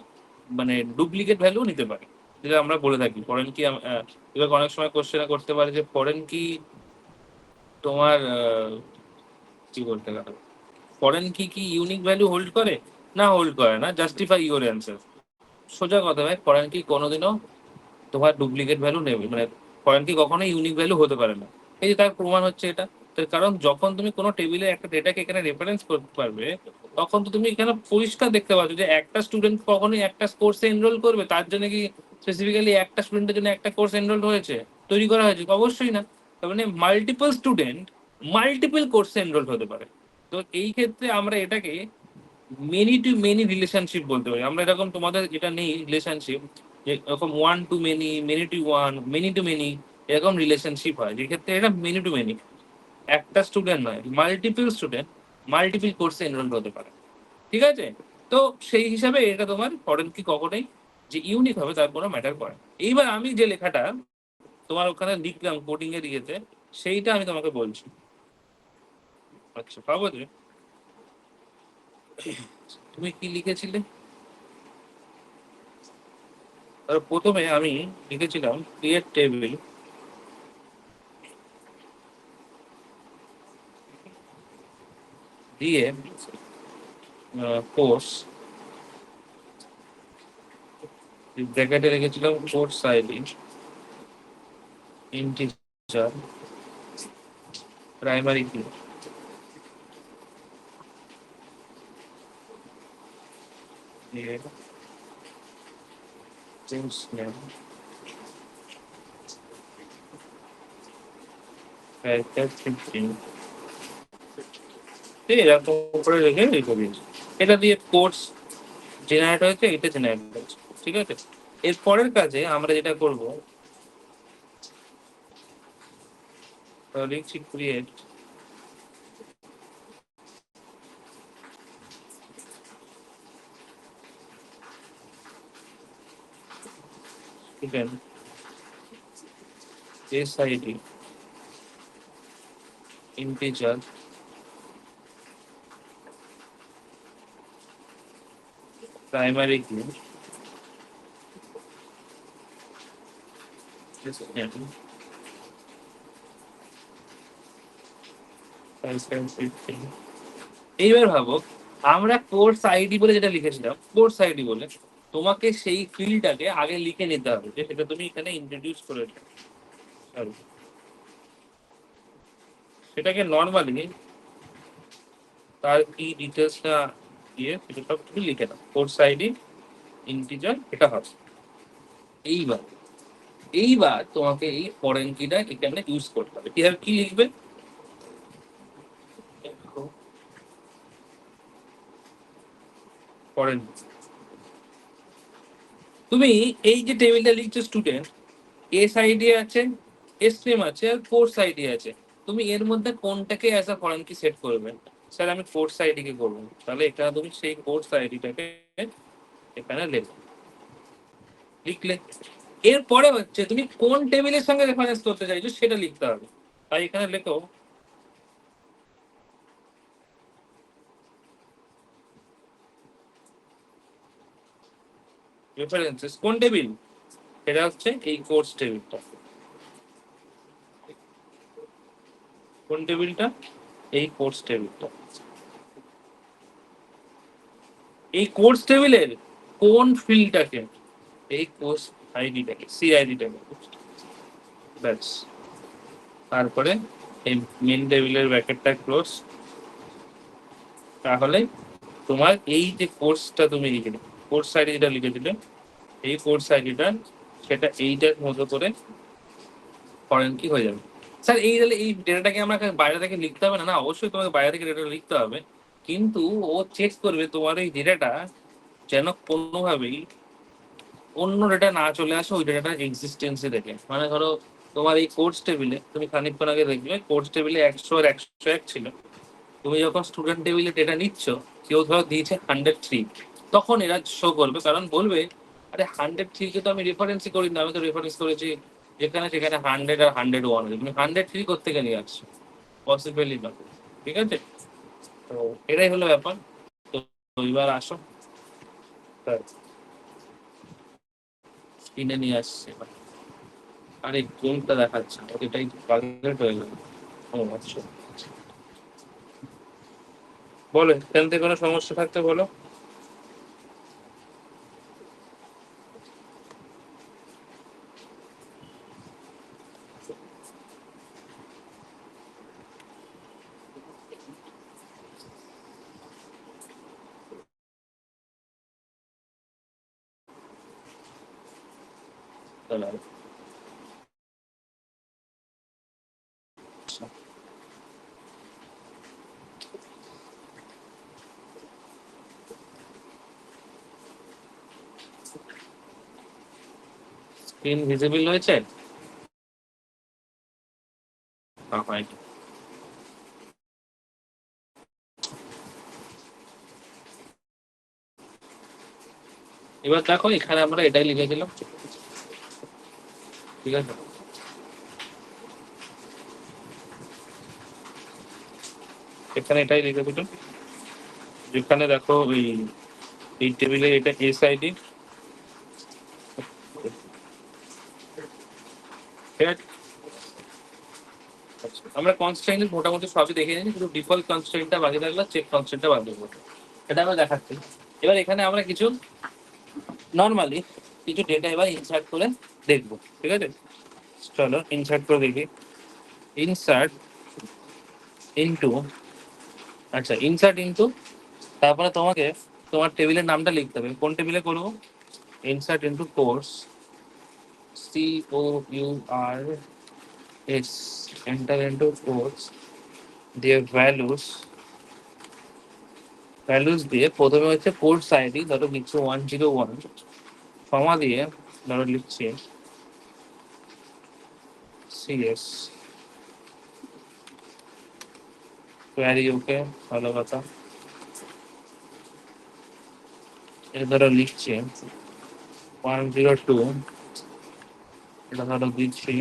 মানে ডুপ্লিকেট ভ্যালু নিতে পারে, যেটা আমরা বলে থাকি ফরেন কি। এবার অনেক সময় কোশ্চেন করতে পারে যে ফরেন কি তোমার কি বলতে গেল, ফরেন কি কি ইউনিক ভ্যালু হোল্ড করে না হোল্ড করে না, জাস্টিফাই ইউর অ্যান্সার। সোজা কথা ভাই, ফরেন কি কোনোদিনও তোমার ডুপ্লিকেট ভ্যালু নেবে মানে ফরেন কি কখনোই ইউনিক ভ্যালু হতে পারে না। এই যে তার প্রমাণ হচ্ছে এটা। তার কারণ যখন তুমি কোনো টেবিলে একটা ডেটাকে এখানে রেফারেন্স করতে পারবে, তখন তো তুমি এখানে পরিষ্কার দেখতে পাচ্ছ যে একটা স্টুডেন্ট কখনোই একটা কোর্সে এনরোল করবে তার জন্য কি স্পেসিফিক্যালি একটা স্টুডেন্টের জন্য একটা কোর্স এনরোল হয়েছে, তৈরি করা হয়েছে? অবশ্যই না। তার মানে মাল্টিপল স্টুডেন্ট মাল্টিপল কোর্সে এনরোল হতে পারে। তো এই ক্ষেত্রে আমরা এটাকে মেনি টু মেনি রিলেশনশিপ বলতে পারি। আমরা এরকম তোমাদের এটা নেই রিলেশনশিপ যে এরকম one to many, many to one, many to many, এরকম রিলেশনশিপ হয় যেক্ষেত্রে এটা মেনি টু মেনি, একটা স্টুডেন্ট নয়, মাল্টিপল স্টুডেন্ট মাল্টিপল কোর্সে এনরোল হতে পারে। ঠিক আছে, তো সেই হিসাবে এটা তোমার ফরেন কি কখনোই যে ইউনিক হবে তার কোনো ম্যাটার করে না। এইবার আমি যে লেখাটা তোমার ওখানে লিখলাম কোডিং এর ইয়েতে, সেইটা আমি তোমাকে বলছি। আচ্ছা পাবো তুমি, তুমি কি লিখেছিলে? প্রথমে আমি লিখেছিলাম ক্রিয়েট টেবিল দিয়ে কোর্স, ব্র্যাকেটে রেখেছিলাম কোর্স আইডি ইন্টিজার প্রাইমারি কি দিয়ে চেঞ্জ নেম ক্যারেক্টার 15, এরকম করে রেখে রেখে দিয়েছি। এটা দিয়ে কোর্স জেনারেট হয়েছে, এটা জেনারেট হয়েছে। ঠিক আছে, এর পরের কাজে আমরা যেটা করবো, লিখছি create given SID integer primary key is n. এইবার ভাবো আমরা কোর্স আইডি বলে যেটা লিখেছিলাম, কোর্স আইডি বলে তোমাকে সেই ফিল্ডটাকে আগে লিখে নিতে হবে যে সেটা তুমি এখানে ইন্ট্রোডিউস করেছো। সেটাকে নর্মালি তার কি ডিটেলসটা দিয়ে সেটা সব তুমি লিখে দাও, কোর্স আইডি ইন্টিজার এটা হবে। এইবার এইবার তোমাকে এই ফরেন কিটা এখানে ইউজ করতে হবে। কিভাবে কি লিখবে? ফরেন, তুমি এই যে টেবিলটা লিখছো স্টুডেন্ট, এস আইডি আছে, স্ট্রিম আছে, আর কোর্স আইডি আছে, তুমি এর মধ্যে কোনটাকে অ্যাজ আ ফরেন কি সেট করবে? স্যার আমি কোর্স আইডি কে করবো, তাহলে এখানে তুমি সেই কোর্স আইডিটাকে এখানে লেখো, লিখলে এরপরে হচ্ছে তুমি কোন টেবিলের সঙ্গে রেফারেন্স করতে চাইছো সেটা লিখতে হবে। তাই এখানে লেখো রেফারেন্সেস, কোন টেবিল? এটা হচ্ছে এই কোর্স টেবিলটা। কোন টেবিলটা? এই কোর্স টেবিলটা। এই কোর্স টেবিলের কোন ফিল্ডটাকে? এই কোর্স আইডিটাকে, সি আইডিটাকে, ব্যাস। তারপরে এই মেন টেবিলের ব্র্যাকেটটা ক্লোজ। তাহলে তোমার এই যে কোর্সটা তুমি লিখে, কোর্স আইডি যেটা লিখেছিলে, এই কোর্স আইডিটা সেটা এইটার মতো করে ফরেন কি হয়ে যাবে। স্যার এই তাহলে এই ডেটাটাকে আমাকে বাইরে থেকে লিখতে হবে না? না, অবশ্যই তোমাকে বাইরে থেকে ডেটা লিখতে হবে, কিন্তু ও চেক করবে তোমার এই ডেটাটা যেন কোনোভাবেই অন্য ডেটা না চলে আসে ওই ডেটাটার এক্সিস্টেন্সে দেখে। মানে ধরো তোমার এই কোর্স টেবিলে তুমি খানিকক্ষণ আগে দেখবে কোর্স টেবিলে 100 আর 101 ছিল, তুমি যখন স্টুডেন্ট টেবিলে ডেটা নিচ্ছ, কেউ ধরো দিয়েছে 103, তখন এরা শো করবে, কারণ বলবে আরে 103 কে তো আমি রেফারেন্সই করি না, আমি তো রেফারেন্স করেছি যেখানে সেখানে 100 আর 101, তুমি 103 কোথেকে নিয়ে আসছো? পসিবলই না। ঠিক আছে, তো এটাই হলো ব্যাপার। তো এবার আসো, কিনে নিয়ে আসছে এবার। আরে কোনটা দেখাচ্ছে না, এটাই বাগেট হয়ে গেল। ও আচ্ছা, বলো এখান থেকে কোনো সমস্যা থাকতে বলো। স্ক্রিন ভিজিবল হয়েছে? হয়। এবার দেখো এখানে আমরা এটাই লিখেছিলাম, ঠিক আছে? এখানে এটাই লিখেছিলাম, যেখানে দেখো ওই এই টেবিলে এটা এস আইডি, ঠিক আছে? আচ্ছা, আমরা কনস্ট্রেন্ট মোটামুটি সবই দেখে নিই, শুধু ডিফল্ট কনস্ট্রেন্টটা বাকি থাকলো, চেক কনস্ট্রেন্টটা বাদ দেবো, এটা আমরা দেখাচ্ছি। এবার এখানে আমরা কিছু নর্মালি কিছু ডেটা এবার ইনসার্ট করে দেখবো, ঠিক আছে? চলো ইনসার্ট করে দেখি। ইনসার্ট ইনটু, আচ্ছা ইনসার্ট ইনটু, তারপরে তোমাকে তোমার টেবিলের নামটা লিখতে হবে। কোন টেবিলে করবো? Insert into course, COURS, enter into course, দিয়ে ভ্যালুস দিয়ে প্রথমে হচ্ছে কোর্স আইডি, ধরো লিখছো 101, কমা দিয়ে ধরো লিখছি CS কোয়ারি, ওকে ভালো কথা। এ ধরো লিখছে 102 এটা ধরো দিচ্ছি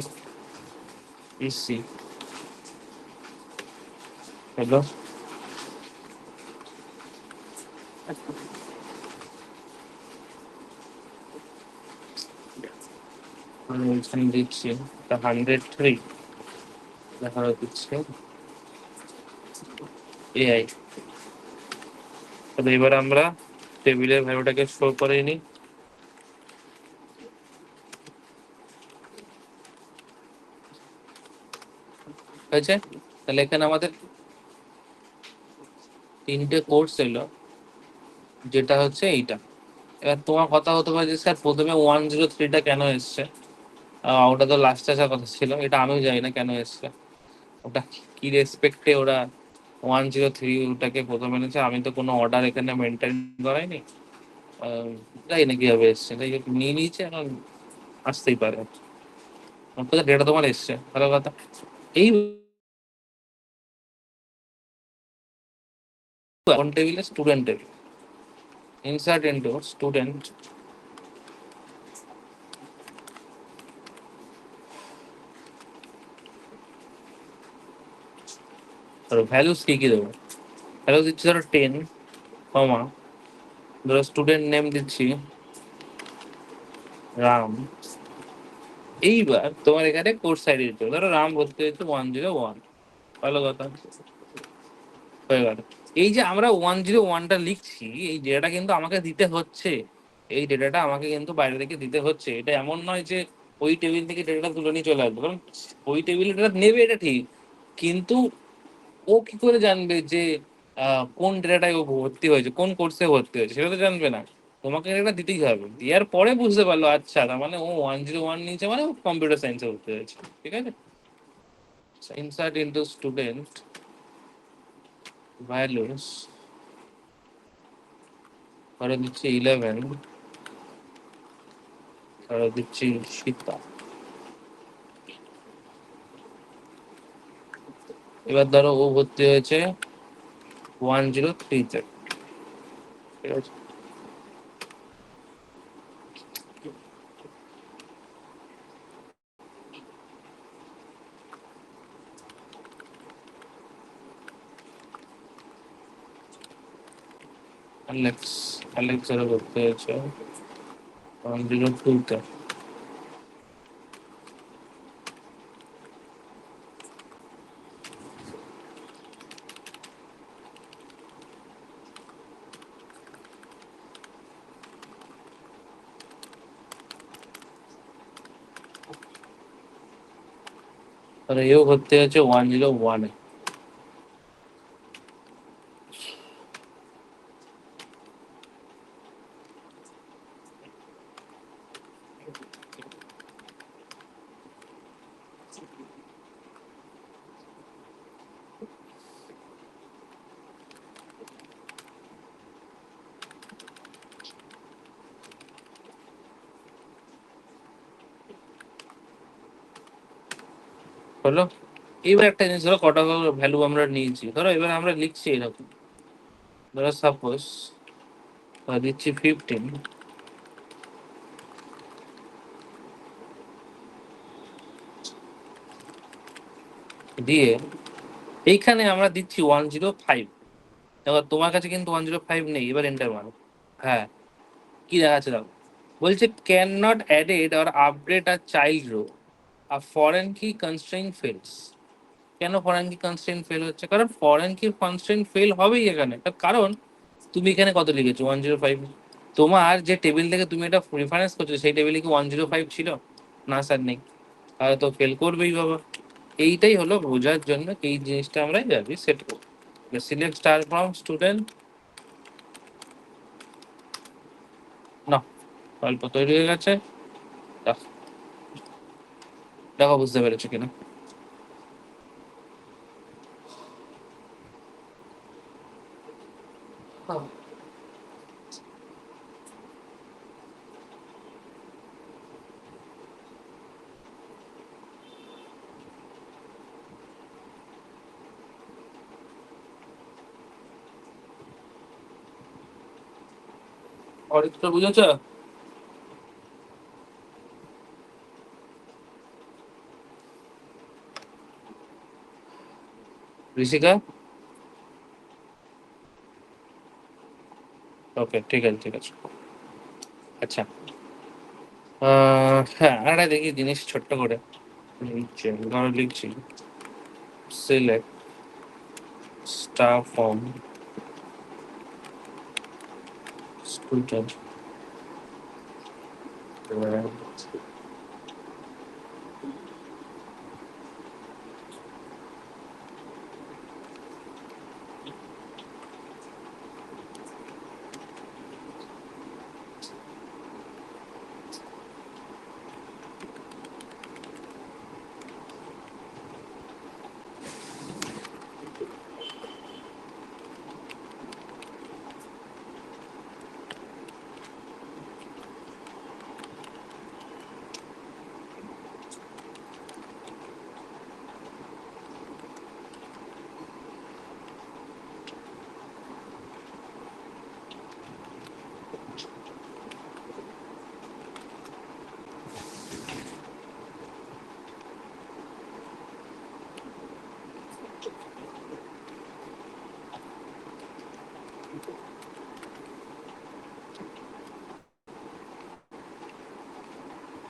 ইসি, হলো। আমি এখানে দিচ্ছি 103, ধরো দিচ্ছে এআই। তবে এবার আমরা টেবিলের ভ্যালুটাকে শো করে নিই। হয়েছে? তাহলে এখানে আমাদের 3টে কোর্স এলো, যেটা হচ্ছে এইটা। এবার তোমার কথা হতে পারে যে স্যার প্রথমে 103টা কেন এসছে? ওটা তো লাস্টে আসার কথা ছিল, এটা আমিও জানি না কেন এসছে। ওটা কি রেসপেক্টে ওরা 103 ওটাকে প্রথমে এনেছে, আমি তো কোনো অর্ডার এখানে মেনটেন করাইনি। আহ, জানি না কিভাবে এসছে, তাই হোক, নিয়ে নিয়েছে, এখন আসতেই পারে। ডেটা তোমার এসছে, ভালো কথা। এই কোন টেবিলে? Student table. Insert into student, ধরো ভ্যালুস কি কি দেবো? ভ্যালু দিচ্ছি ধরো 10, কমা, ধরো স্টুডেন্ট নেম দিচ্ছি রাম। এইবার তোমার এখানে কোর্স আইডি দিতে হবে, ধরো রাম ভর্তি হয়েছে 101, ভালো কথা, হয়ে গেল। এই যে আমরা 101টা লিখছি, এই ডেটাটা কিন্তু আমাকে দিতে হচ্ছে, এই ডেটাটা আমাকে কিন্তু বাইরে থেকে দিতে হচ্ছে। এটা এমন নয় যে ওই টেবিল থেকে ডেটাটা তুলে নিয়ে চলে আসবে, কারণ ওই টেবিলে ডেটা নেবে এটা ঠিক, কিন্তু ও কি করে জানবে যে কোন ডেটাটায় ও ভর্তি হয়েছে, কোন কোর্সে ভর্তি হয়েছে, সেটা তো জানবে না। তোমাকে এটা দিতেই হবে, দেওয়ার পরে বুঝতে পারলো আচ্ছা তার মানে ও 101 নিয়েছে, মানে ও কম্পিউটার সায়েন্সে ভর্তি হয়েছে। ঠিক আছে, ইনসার্ট ইনটু স্টুডেন্ট ভ্যালুস, ধরো দিচ্ছি 11, ধরো দিচ্ছি সীতা। এবার ধরো ও ভর্তি হয়েছে 103-তে। ঠিক আছে, অ্যালেক্স, অ্যালেক্স ধরো ভর্তি হয়েছে 102-তে। ধরো এও ভর্তি হয়েছে 101-এ। হলো। এবার একটা জিনিস, ধরো কটা ভ্যালু আমরা নিয়েছি, ধরো এবার আমরা লিখছি এরকম, ধরো সাপোজ দিচ্ছি 15, দিয়ে এইখানে আমরা দিচ্ছি 105। এবার তোমার কাছে কিন্তু 105 নেই, এবার এন্টার মারো। হ্যাঁ, কি দেখাচ্ছে দাও, বলছে can not added or update আর চাইল্ড রো, আর ফরেন কি কনস্ট্রেইন ফেলস। কেন ফরেন কি কনস্ট্রেইন ফেল হচ্ছে? কারণ ফরেন কি কনস্ট্রেইন ফেল হবেই এখানে, তার কারণ তুমি এখানে কত লিখেছো 105, তোমার যে টেবিল থেকে তুমি এটা রেফারেন্স করছো সেই টেবিলে কি 105 ছিল? না স্যার নেই, তাহলে তো ফেল করবেই বাবা। এইটাই হলো বোঝার জন্য এই জিনিসটা আমরা যাবি সেট করবো। সিলেক্ট স্টার ফ্রম স্টুডেন্ট, না গল্প তৈরি হয়ে গেছে। দেখো, দেখো বুঝতে পেরেছো কিনা। অরিত্র বুঝেছো? ঋষিকা, ওকে, ঠিক আছে, ঠিক আছে। আচ্ছা, হ্যাঁ, একটা দেখি জিনিস ছোট্ট করে লিখছি, ধরো লিখছি সিলেক্ট স্টার ফর্ম স্টুডেন্ট।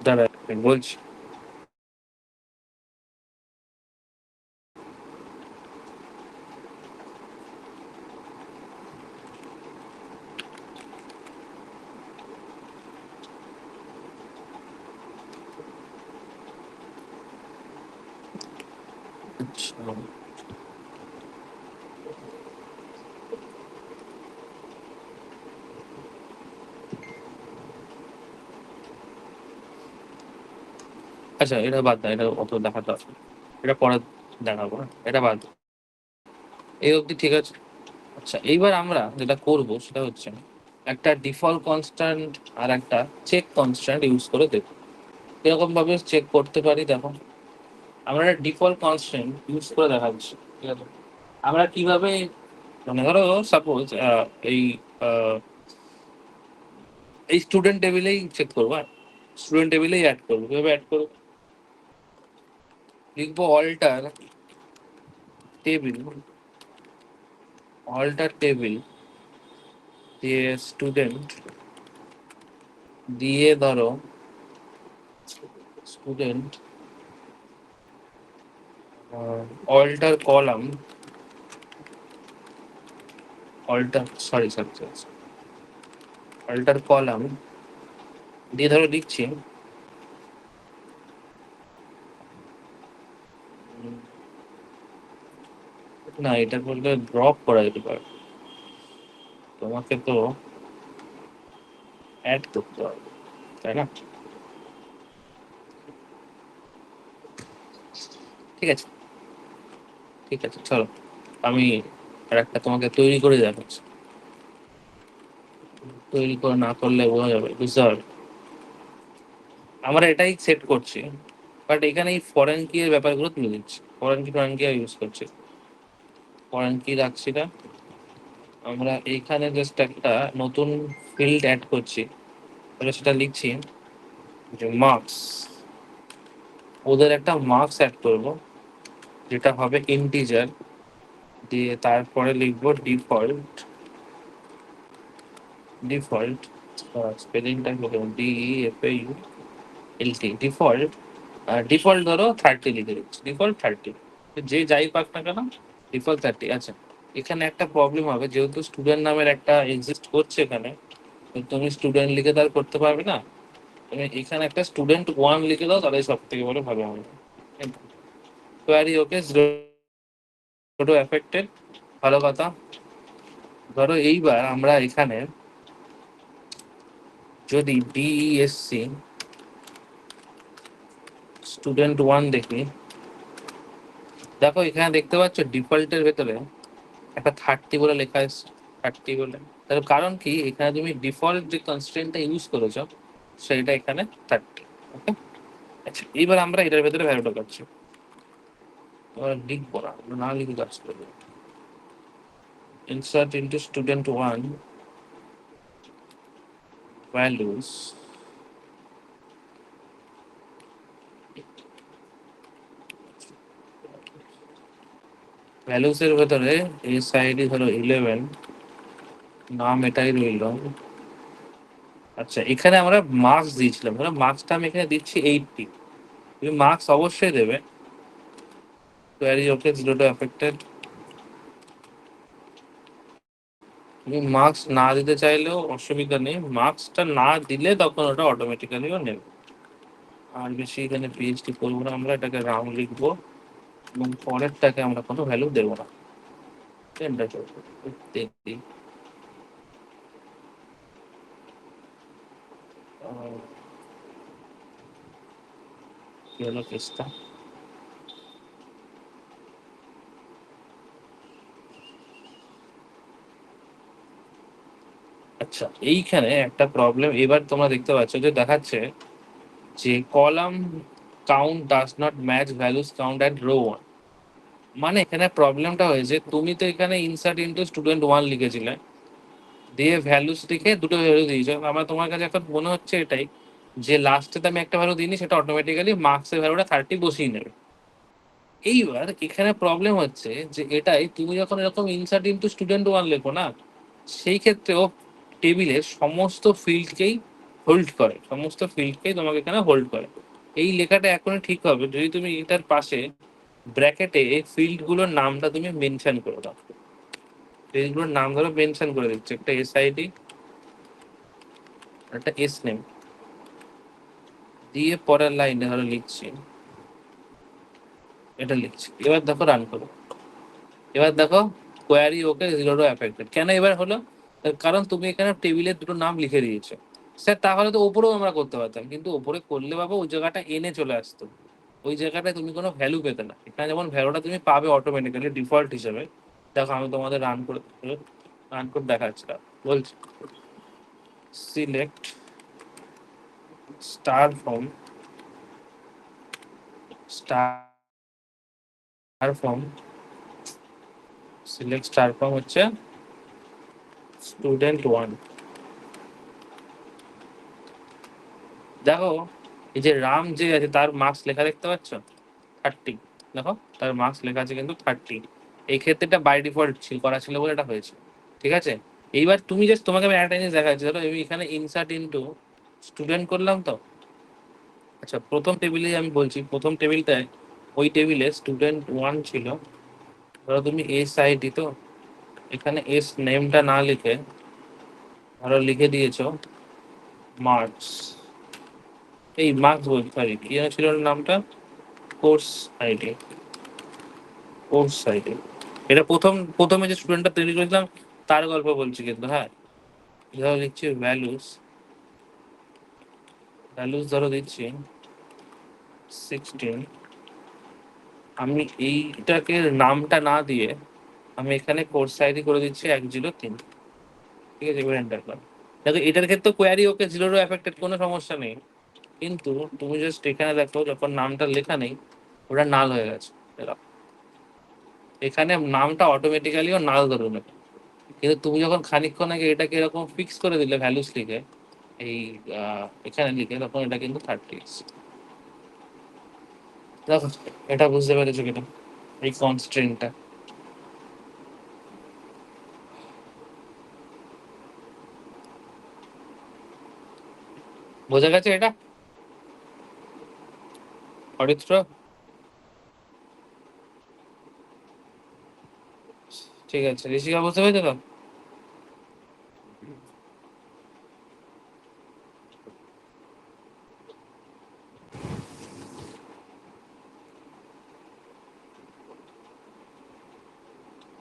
দাঁড়া, বলছি। আচ্ছা, আচ্ছা, এটা বাদ দাও, এটা অত দেখাতে হবে না। এটা পরে দেখাবো, হ্যাঁ? এটা বাদ দাও। এই অবধি ঠিক আছে। আচ্ছা, এইবার আমরা যেটা করব সেটা হচ্ছে একটা ডিফল্ট কনস্ট্যান্ট আর একটা চেক কনস্ট্যান্ট ইউজ করে দেখব কিরকম ভাবে চেক করতে পারি। দেখো, আমরা একটা ডিফল্ট কনস্ট্যান্ট ইউজ করে দেখাচ্ছি, ঠিক আছে? আমরা কিভাবে, মানে ধরো সাপোজ এই আহ, এই স্টুডেন্ট টেবিলেই চেক করবো, স্টুডেন্ট টেবিলেই অ্যাড করবো। কিভাবে অ্যাড করবো? লিখবো টেবিল অল্টার টেবিল দিয়ে স্টুডেন্ট দিয়ে ধরো student alter column alter sorry sorry alter column দিয়ে ধরো লিখছি উম, না, এটা করলে ড্রপ করা যেতে পারে, তোমাকে তো অ্যাড করতে হবে, তাই না? ঠিক আছে, ঠিক আছে, চলো আমি আর একটা তোমাকে তৈরি করে দেখাচ্ছি। তৈরি করে না করলে বোঝা যাবে, বুঝতে পারবে। আমরা এটাই সেট করছি, বাট এখানে এই ফরেন কি এর ব্যাপারগুলো তুলে দিচ্ছি। ফরেন কি ইউজ করছি, ফরেন কি রাখছি না। আমরা এইখানে জাস্ট একটা নতুন ফিল্ড অ্যাড করছি, তাহলে সেটা লিখছি যে মার্কস। ওদের একটা মার্কস অ্যাড করব, যেটা হবে ইন্টিজার, দিয়ে তারপরে লিখবো ডিফল্ট স্পেলিংটা হলো DEFAULT, ডিফল্ট। ডিফল্ট ধরো 30 লিখে দিচ্ছি, ডিফল্ট 30। যে যাই পাক না কেন, ডিফল্ট 30। আচ্ছা, এখানে একটা প্রবলেম হবে, যেহেতু স্টুডেন্ট নামের একটা এক্সিস্ট করছে এখানে, তো তুমি স্টুডেন্ট লিখে তার করতে পারবে না। তুমি এখানে একটা স্টুডেন্ট 1 লিখে দাও, তাহলে সব থেকে বলে ভালো হবে। কোয়ারি ওকে, জিরো এফেক্টেড, ভালো কথা। ধরো এইবার আমরা এখানে যদি DESC স্টুডেন্ট 1 দেখি, দেখো এখানে দেখতে পাচ্ছ ডিফল্টের ভেতরে একটা 30 বলে লেখা এসছে, 30 বলে। তার কারণ কি, এখানে তুমি ডিফল্ট যে কনস্ট্রেন্টটা ইউজ করেছো সেইটা এখানে 30। ওকে, আচ্ছা, এইবার আমরা এটার ভেতরে ভ্যালুটা কাটছি। এবার লিখবো না, আমরা না লিখে কাজ করবো। Insert into student 1 values, values এর ভেতরে এস আইডি ধরো 11, নাম এটাই রইল। আচ্ছা, এখানে আমরা মার্কস দিয়েছিলাম, ধরো মার্কসটা আমি এখানে দিচ্ছি 80। তুমি মার্কস অবশ্যই দেবে। Query okay, zero two affected. তুমি মার্কস না দিতে চাইলেও অসুবিধা নেই, মার্কসটা না দিলে তখন ওটা অটোমেটিক্যালিও নেবে। আর বেশি এখানে পিএইচডি করবো না, আমরা এটাকে রাউন্ড লিখবো এবং পরেরটাকে আমরা কোনো ভ্যালু দেবো না। এন্টার করবো, দেখি কি হলো কেসটা। আচ্ছা, এইখানে একটা প্রবলেম এবার তোমরা দেখতে পাচ্ছ যে দেখাচ্ছে যে column count does not match values count at row one. মানে এখানে প্রবলেমটা হয়েছে, তুমি তো এখানে ইনসার্ট ইনটু স্টুডেন্ট ওয়ান লিখেছিলে, দিয়ে ভ্যালুস লিখে দুটো ভ্যালু দিয়েছো। আমার তোমার কাছে এখন মনে হচ্ছে এটাই যে লাস্টে তো আমি একটা ভ্যালু দিইনি, সেটা অটোমেটিক্যালি মার্কসের ভ্যালুটা 30 বসিয়ে নেবে। এইবার এখানে প্রবলেম হচ্ছে যে এটাই তুমি যখন এরকম ইনসার্ট ইনটু স্টুডেন্ট ওয়ান লেখো না, সেই ক্ষেত্রে ও টেবিলের সমস্ত ফিল্ডকেই হোল্ড করে, সমস্ত ফিল্ডকেই তোমাকে এখানে হোল্ড করে। এই লেখাটা এখনই ঠিক হবে যদি তুমি এটার পাশে ব্র্যাকেটে এই ফিল্ডগুলোর নামটা তুমি মেনশন করে দাও। ফিল্ডগুলোর নাম ধরো মেনশন করে দিচ্ছে, একটা এসআইডি, একটা এস নেম, দিয়ে পরের লাইনে ধরো লিখছি, এটা লিখছি। এবার দেখো রান করো। এবার দেখো query okay, zero two affected. কেন এবার হলো? তার কারণ তুমি এখানে টেবিলের দুটো নাম লিখে দিয়েছো। স্যার তাহলে তো ওপরেও আমরা করতে পারতাম, কিন্তু ওপরে করলে বাবা ওই জায়গাটা এনে চলে আসতো, ওই জায়গাটায় তুমি কোনো ভ্যালু পেতে না। এখানে যেমন ভ্যালুটা তুমি পাবে অটোমেটিক্যালি ডিফল্ট হিসেবে। দেখো আমি তোমাদের রান করে দেখাচ্ছি, বলছি select star from, star from, select star from হচ্ছে স্টুডেন্ট ওয়ান। দেখো এই যে রাম যে আছে তার মার্কস লেখা দেখতে পাচ্ছ 30। দেখো তার মার্কস লেখা আছে কিন্তু 30। এই ক্ষেত্রে এটা বাই ডিফল্ট ছিল, করা ছিল বলে এটা হয়েছে। ঠিক আছে, এইবার তুমি জাস্ট, তোমাকে আমি একটা জিনিস দেখাচ্ছি, ধরো আমি এখানে ইনসার্ট ইনটু স্টুডেন্ট করলাম তো। আচ্ছা, প্রথম টেবিলে আমি বলছি, প্রথম টেবিলটায় ওই টেবিলে স্টুডেন্ট ওয়ান ছিল। ধরো তুমি এস আইডি তো, এখানে এস নেমটা না লিখে ধরো লিখে দিয়েছো মার্কস। এই মার্কস বলতে পারি কি যেন ছিল ওর নামটা, কোর্স আইডি, কোর্স আইডি। এটা প্রথমে যে স্টুডেন্টটা তৈরি করেছিলাম তার গল্প বলছি কিন্তু, হ্যাঁ। ধরো লিখছি ভ্যালুস, ভ্যালুস ধরো দিচ্ছি 16। আমি এইটাকে নামটা না দিয়ে আমি এখানে কোর্স আইডি করে দিচ্ছি 103। ঠিক আছে, এবার এন্টার কর। দেখো এটার ক্ষেত্রে কোয়ারি ওকে, জিরো এফেক্টেড, কোনো সমস্যা নেই। কিন্তু তুমি জাস্ট এখানে দেখো যখন নামটা লেখা নেই ওটা নাল হয়ে গেছে। দেখো, এখানে নামটা অটোমেটিক্যালিও নাল ধরে নেবে। কিন্তু তুমি যখন খানিকক্ষণ আগে এটাকে এরকম ফিক্স করে দিলে ভ্যালুস লিখে, এই এখানে লিখে, তখন এটা কিন্তু 30। দেখো এটা বুঝতে পেরেছো কিনা, এই কনস্ট্রেন্টটা বোঝা গেছে এটা অরিত্র? ঠিক আছে, ঋষিকা বুঝতে পেরেছো তো?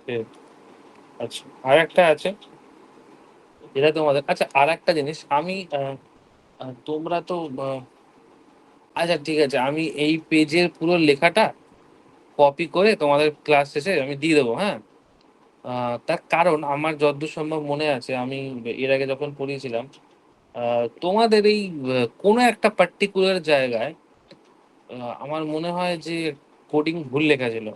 ঠিক। আচ্ছা, আর একটা আছে, এটা তোমাদের, আচ্ছা আর একটা জিনিস আমি তোমরা তো আচ্ছা ঠিক আছে, আমি এই পেজের পুরো লেখাটা কপি করে তোমাদের ক্লাস শেষে আমি দিয়ে দেবো, হ্যাঁ। তার কারণ আমার যতদূর সম্ভব মনে আছে, আমি এর আগে যখন পড়িয়েছিলাম তোমাদের এই কোনো একটা পার্টিকুলার জায়গায় আমার মনে হয় যে কোডিং ভুল লেখা ছিল,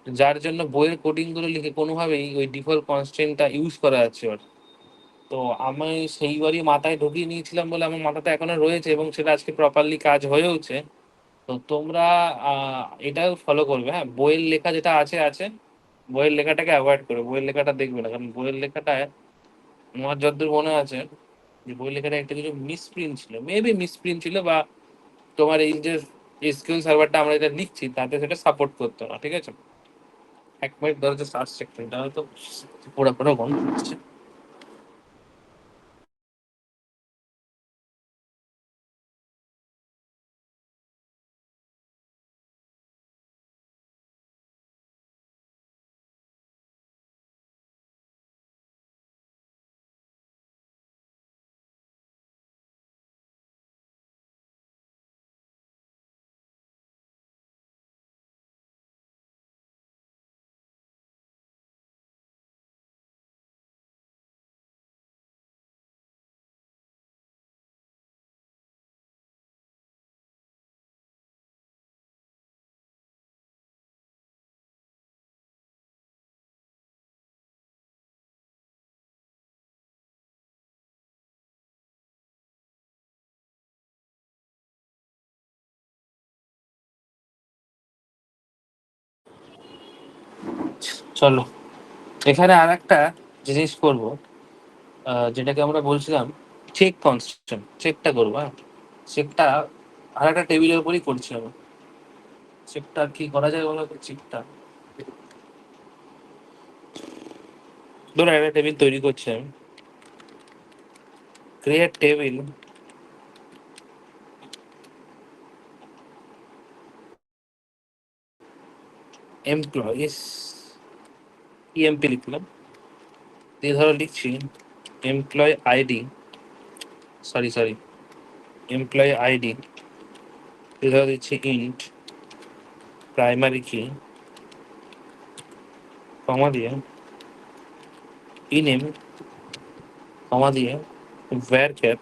যার জন্য বইয়ের কোডিং গুলো লিখে কোনোভাবেই ওই ডিফল্ট কনস্ট্রেন্টটা ইউজ করা যাচ্ছে ওর। তো আমি সেইবারই মাথায় ঢুকিয়ে নিয়েছিলাম বলে আমার মাথাতে এখনো রয়েছে, এবং সেটা আজকে প্রপারলি কাজ হয়েওছে। তো তোমরা এটাও ফলো করবে, হ্যাঁ, বইয়ের লেখা যেটা আছে আছে, বইয়ের লেখাটাকে অ্যাভয়েড করো, বইয়ের লেখাটা দেখবে না, কারণ বইয়ের লেখাটায় আমার যতদূর মনে আছে যে বইয়ের লেখাটা একটা কিছু মিসপ্রিন্ট ছিল, মেবি মিসপ্রিন্ট ছিল, বা তোমার এই যে এসকিউএল সার্ভারটা আমরা এটা লিখছি তাতে সেটা সাপোর্ট করতো না, ঠিক আছে? 1 মিনিট ধরে যে সার্চ চেক করি, তাহলে তো পুরো পুরো বন্ধ হচ্ছে। চলো, এখানে আর একটা জিনিস করবো, যেটাকে আমরা বলছিলাম চেক কনস্ট্রাকশন, চেকটা করবো, হ্যাঁ? চেকটা আর একটা টেবিলের উপরই করছি আমি। চেকটা কি করা যায় বলো তো? চেকটা ধরো একটা টেবিল তৈরি করছি আমি, ক্রিয়েট টেবিল, এমপ্লয়িজ, ইএমপি লিখলাম, দিয়ে ধরো লিখছি employ ID, sorry employ ID, দিয়ে ধরো দিচ্ছি ইন্ট প্রাইমারি কি, কমা দিয়ে ইনেম, কমা দিয়ে var cap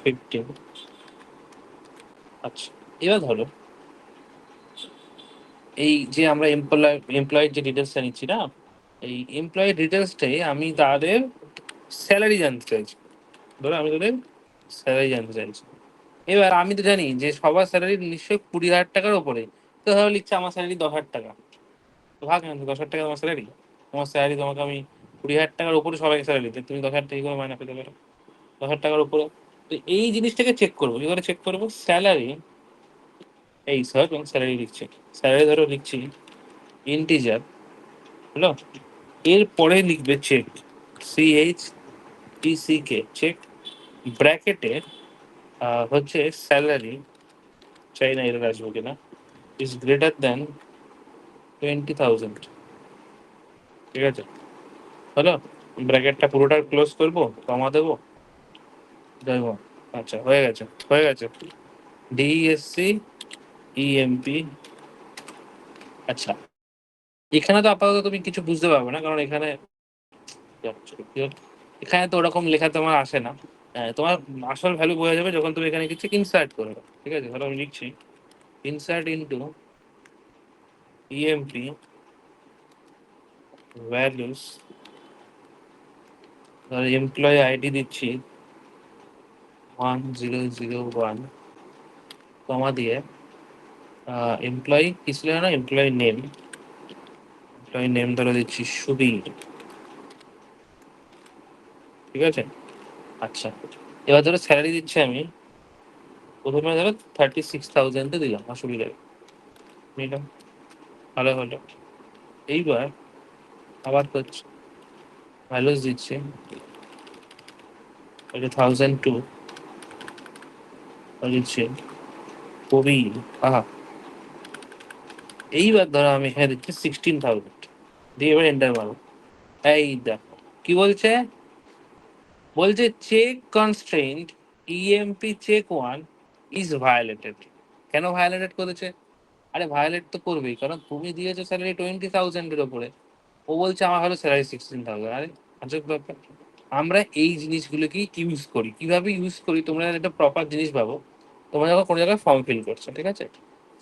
15। আচ্ছা, এবার ধরো এই যে আমরা এমপ্লয়ের যে ডিটেলসটা নিচ্ছি না, এই এমপ্লয়ের ডিটেলসটাই আমি তাদের স্যালারি জানতে চাইছি। ধরো আমি তোদের স্যালারি জানতে চাইছি। এবার আমি তো জানি যে সবার স্যালারি নিশ্চয়ই 20,000 টাকার ওপরে। তো ধরো লিখছে আমার স্যালারি 10,000 টাকা। তো ভাগ না, 10,000 টাকা আমার স্যালারি, তোমার স্যালারি তোমাকে আমি 20,000 টাকার উপরে সবাইকে স্যালারি দিতে, তুমি 10,000 টাকা করে মাইনে পেতে পারো, 10,000 টাকার উপরে। তো এই জিনিসটাকে চেক করবো, কি করে চেক করবো? স্যালারি, এই স্যালারি লিখছি, স্যালারি ধরো লিখছি ইন্টিজার, হলো, এরপরে লিখবে চেক, CHECK, চেক, ব্র্যাকেটে হচ্ছে স্যালারি, চাই না এর আসবো কিনা, ইজ গ্রেটার দেন 20,000, ঠিক আছে? হলো, ব্র্যাকেটটা পুরোটা ক্লোজ করবো, কমা দেবো, দেবো। আচ্ছা, হয়ে গেছে, হয়ে গেছে। DSC EMP. আচ্ছা, এখানে তো আপাতত তুমি কিছু বুঝতে পারবে না, কারণ এখানে এখানে তো ওরকম লেখা তোমার আসে না। তোমার আসল ভ্যালু বোঝা যাবে যখন তুমি এখানে কিছু ইনসার্ট করবে, ঠিক আছে? ধরো আমি লিখছি ইনসার্ট ইনটু ইএমপি ভ্যালুস, ধরো এমপ্লয় আইডি দিচ্ছি 1001, কমা দিয়ে এমপ্লয়ি কি ছিল না, এমপ্লয়ি নেম, এমপ্লয়ি নেম ধরে দিচ্ছি সুবীর, ঠিক আছে? আচ্ছা, এবার ধরো স্যালারি দিচ্ছি আমি, প্রথমে ধরো 36,000 দিলাম, অসুবিধা নেই, নিলাম, ভালো হলো। এইবার আবার করছি, ভ্যালুস দিচ্ছি 1002, দিচ্ছি কবির, আহা। এইবার ধরো আমি এখানে দিচ্ছি 16,000, দিয়ে এবার এন্টার মারো। এই দেখো কি বলছে, বলছে check constraint EMP check 1 is violated. কেন ভায়োলেটেড করেছে? আরে ভায়োলেট তো করবেই, কারণ তুমি দিয়েছো স্যালারি 20,000-এর ওপরে, ও বলছে আমার হলো স্যালারি 16,000। আরে আজব ব্যাপার। আমরা এই জিনিসগুলোকেই ইউজ করি, কিভাবে ইউজ করি তোমরা একটা প্রপার জিনিস পাবো। তোমরা যখন কোনো জায়গায় ফর্ম ফিল করছো, ঠিক আছে,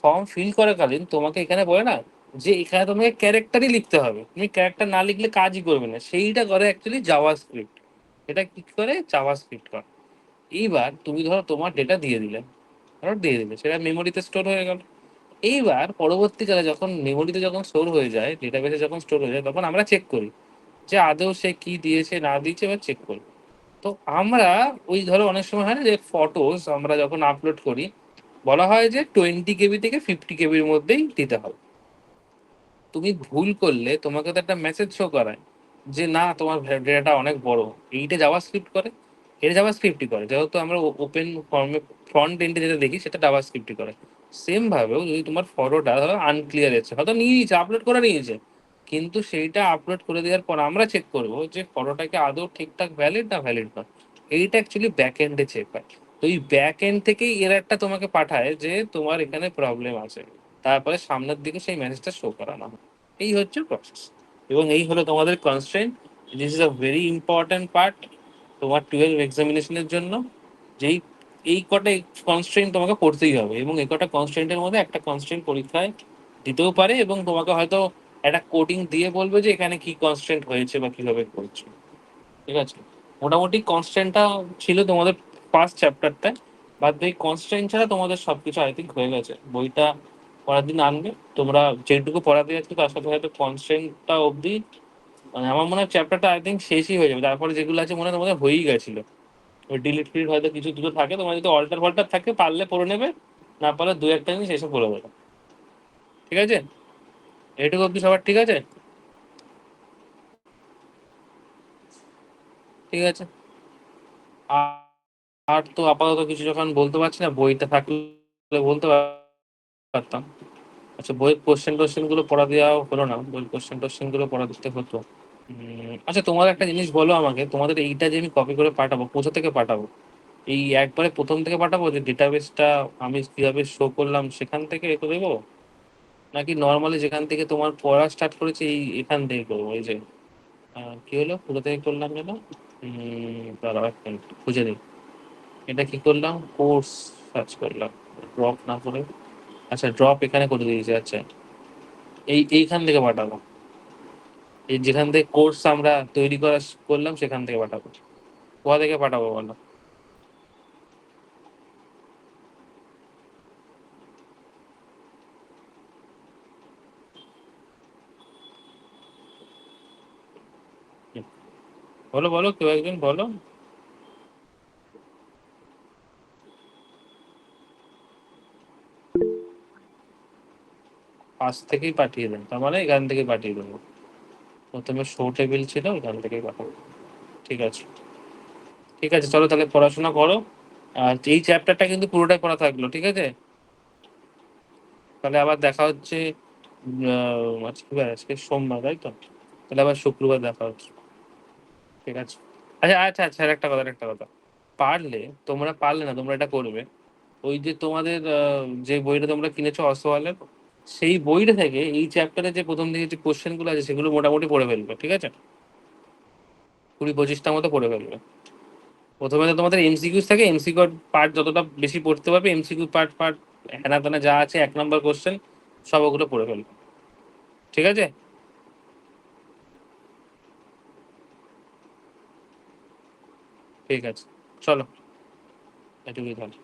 ফর্ম ফিল করাকালীন তোমাকে এখানে বলে না যে এখানে তোমাকে ক্যারেক্টারই লিখতে হবে, তুমি ক্যারেক্টার না লিখলে কাজই করবে না, সেইটা করে অ্যাকচুয়ালি জাভা স্ক্রিপ্ট। এটা কি করে? জাভা স্ক্রিপ্ট করে। এইবার তুমি ধরো তোমার ডেটা দিয়ে দিলে, ধরো দিয়ে দিলে, সেটা মেমোরিতে স্টোর হয়ে গেল। এইবার পরবর্তীকালে যখন মেমোরিতে যখন স্টোর হয়ে যায়, ডেটাবেসে যখন স্টোর হয়ে যায়, তখন আমরা চেক করি যে আদৌ সে কি দিয়েছে না দিয়েছে, এবার চেক করি। তো আমরা ওই ধরো অনেক সময় হয় না যে ফটোস আমরা যখন আপলোড করি, বলা হয় যে 20 কেবি থেকে 50 কেবির মধ্যেই দিতে হবে। তুমি ভুল করলে তোমাকে তো একটা মেসেজ শো করায় যে না তোমার ডেটাটা অনেক বড়। এইটা জাভাস্ক্রিপ্ট করে, এটা জাভাস্ক্রিপ্টই করে, যেহেতু আমরা ওপেন ফর্মে ফ্রন্ট এন্ডে যেটা দেখি সেটা জাভাস্ক্রিপ্টই করে। সেম ভাবেও যদি তোমার ফটোটা ধরো আনক্লিয়ার আছে, হয়তো নিয়ে নিয়েছে, আপলোড করে নিয়েছে, কিন্তু সেইটা আপলোড করে দেওয়ার পর আমরা চেক করবো যে ফটোটাকে আদৌ ঠিকঠাক ভ্যালিড না ভ্যালিড না। এইটা অ্যাকচুয়ালি ব্যাক এন্ডে চেক হয়। তো এই ব্যাক এন্ড থেকেই এরারটা তোমাকে পাঠায় যে তোমার এখানে প্রবলেম আছে, তারপরে সামনের দিকে সেই মেসেজটা শো করানো হয়। এই হচ্ছে প্রসেস, এবং এই হলো তোমাদের constraint. This is a very important part তোমার 12 এক্সামিনেশনের জন্য। যেই এই কটা কনস্ট্রেন্ট তোমাকে পড়তেই হবে, এবং এই কটা কনস্ট্রেন্টের মধ্যে একটা কনস্ট্রেন্ট পরীক্ষায় দিতেও পারে, এবং তোমাকে হয়তো একটা কোডিং দিয়ে বলবে যে এখানে কি কনস্ট্রেন্ট হয়েছে বা কিভাবে করছে। ঠিক আছে, মোটামুটি কনস্ট্যান্টটা ছিল তোমাদের ফার্স্ট চ্যাপ্টারটায়। বাদ বাকি কনস্ট্যান্ট ছাড়া তোমাদের সবকিছু আই থিঙ্ক হয়ে গেছে। বইটা পরের দিন আনবে তোমরা, যেটুকু পড়াতে যাচ্ছে তার সাথে সাথে কনস্ট্যান্টটা অবধি, মানে আমার মনে হয় চ্যাপ্টারটা আই থিঙ্ক শেষই হয়ে যাবে। তারপরে যেগুলো আছে মনে হয় তোমাদের হয়েই গেছিল। ওই ডিলিট ফিলিট হয়তো কিছু দুটো থাকে, তোমার যদি অল্টার ফল্টার থাকে পারলে পড়ে নেবে, না পারলে দু একটা জিনিস এসে পড়ে দেবে। ঠিক আছে, এটুকু অবধি সবার ঠিক আছে? ঠিক আছে। আর আর তো আপাতত কিছু যখন বলতে পারছি না, বইটা থাকলে বলতে পারতাম। আচ্ছা, বইয়ের কোশ্চেন টোশ্চেন গুলো পড়া দেওয়া হলো না, বইয়ের কোশ্চেন টোশ্চেন গুলো পড়া দিতে হতো। আচ্ছা, তোমার একটা জিনিস বলো আমাকে, তোমাদের এইটা যে আমি কপি করে পাঠাবো, কোথা থেকে পাঠাবো? এই একবারে প্রথম থেকে পাঠাবো, যে ডেটাবেসটা আমি কিভাবে শো করলাম সেখান থেকে রেখে দেবো, নাকি নর্মালি যেখান থেকে তোমার পড়া স্টার্ট করেছে এই এখান থেকে করবো? এই যে কি হলো, কোথা থেকে করলাম যেন, দাঁড়াও এক মিনিট খুঁজে দিই। এটা কি করলাম, কোর্স সার্চ করলাম, ড্রপ না করে। আচ্ছা, ড্রপ এখানে করে দিয়েছি। আচ্ছা, এইখান থেকে পাঠাবো, এই যেখান থেকে কোর্স আমরা তৈরি করা করলাম সেখান থেকে পাঠাবো। কোথা থেকে পাঠাবো বলো? হুম, বলো বলো, কেউ একজন বলো। পাশ থেকেই পাঠিয়ে দেন, তার মানে এখান থেকে পাঠিয়ে দেবো। প্রথমে শো টেবিল ছিল, এখান থেকেই পাঠাবো। ঠিক আছে, ঠিক আছে, চলো তাহলে পড়াশোনা করো। আর এই চ্যাপ্টারটা কিন্তু পুরোটাই পড়া থাকলো, ঠিক আছে? তাহলে আবার দেখা হচ্ছে। আজকে কি বার? আজকে সোমবার, তাই তো? তাহলে আবার শুক্রবার দেখা হচ্ছে। ঠিক আছে। আচ্ছা আচ্ছা আচ্ছা, আর একটা কথা, পারলে, তোমরা পারলে না, তোমরা এটা করবে, ওই যে তোমাদের যে বইটা তোমরা কিনেছো অসওয়ালের, সেই বইটা থেকে এই চ্যাপ্টারে যে প্রথম দিকে যে কোশ্চেন গুলো আছে সেগুলো মোটামুটি পড়ে ফেলবে, ঠিক আছে? 20-25টা মতো পড়ে ফেলবে। প্রথমে তো তোমাদের এমসিকিউ থাকে, এমসিকিউ পার্ট যতটা বেশি পড়তে পারবে, এমসিকিউ পার্ট পার্ট হেনা তেনা যা আছে 1 নম্বর কোশ্চেন সব ওগুলো পড়ে ফেলবে। ঠিক আছে, ঠিক আছে, চলো, এটুকুই তাহলে।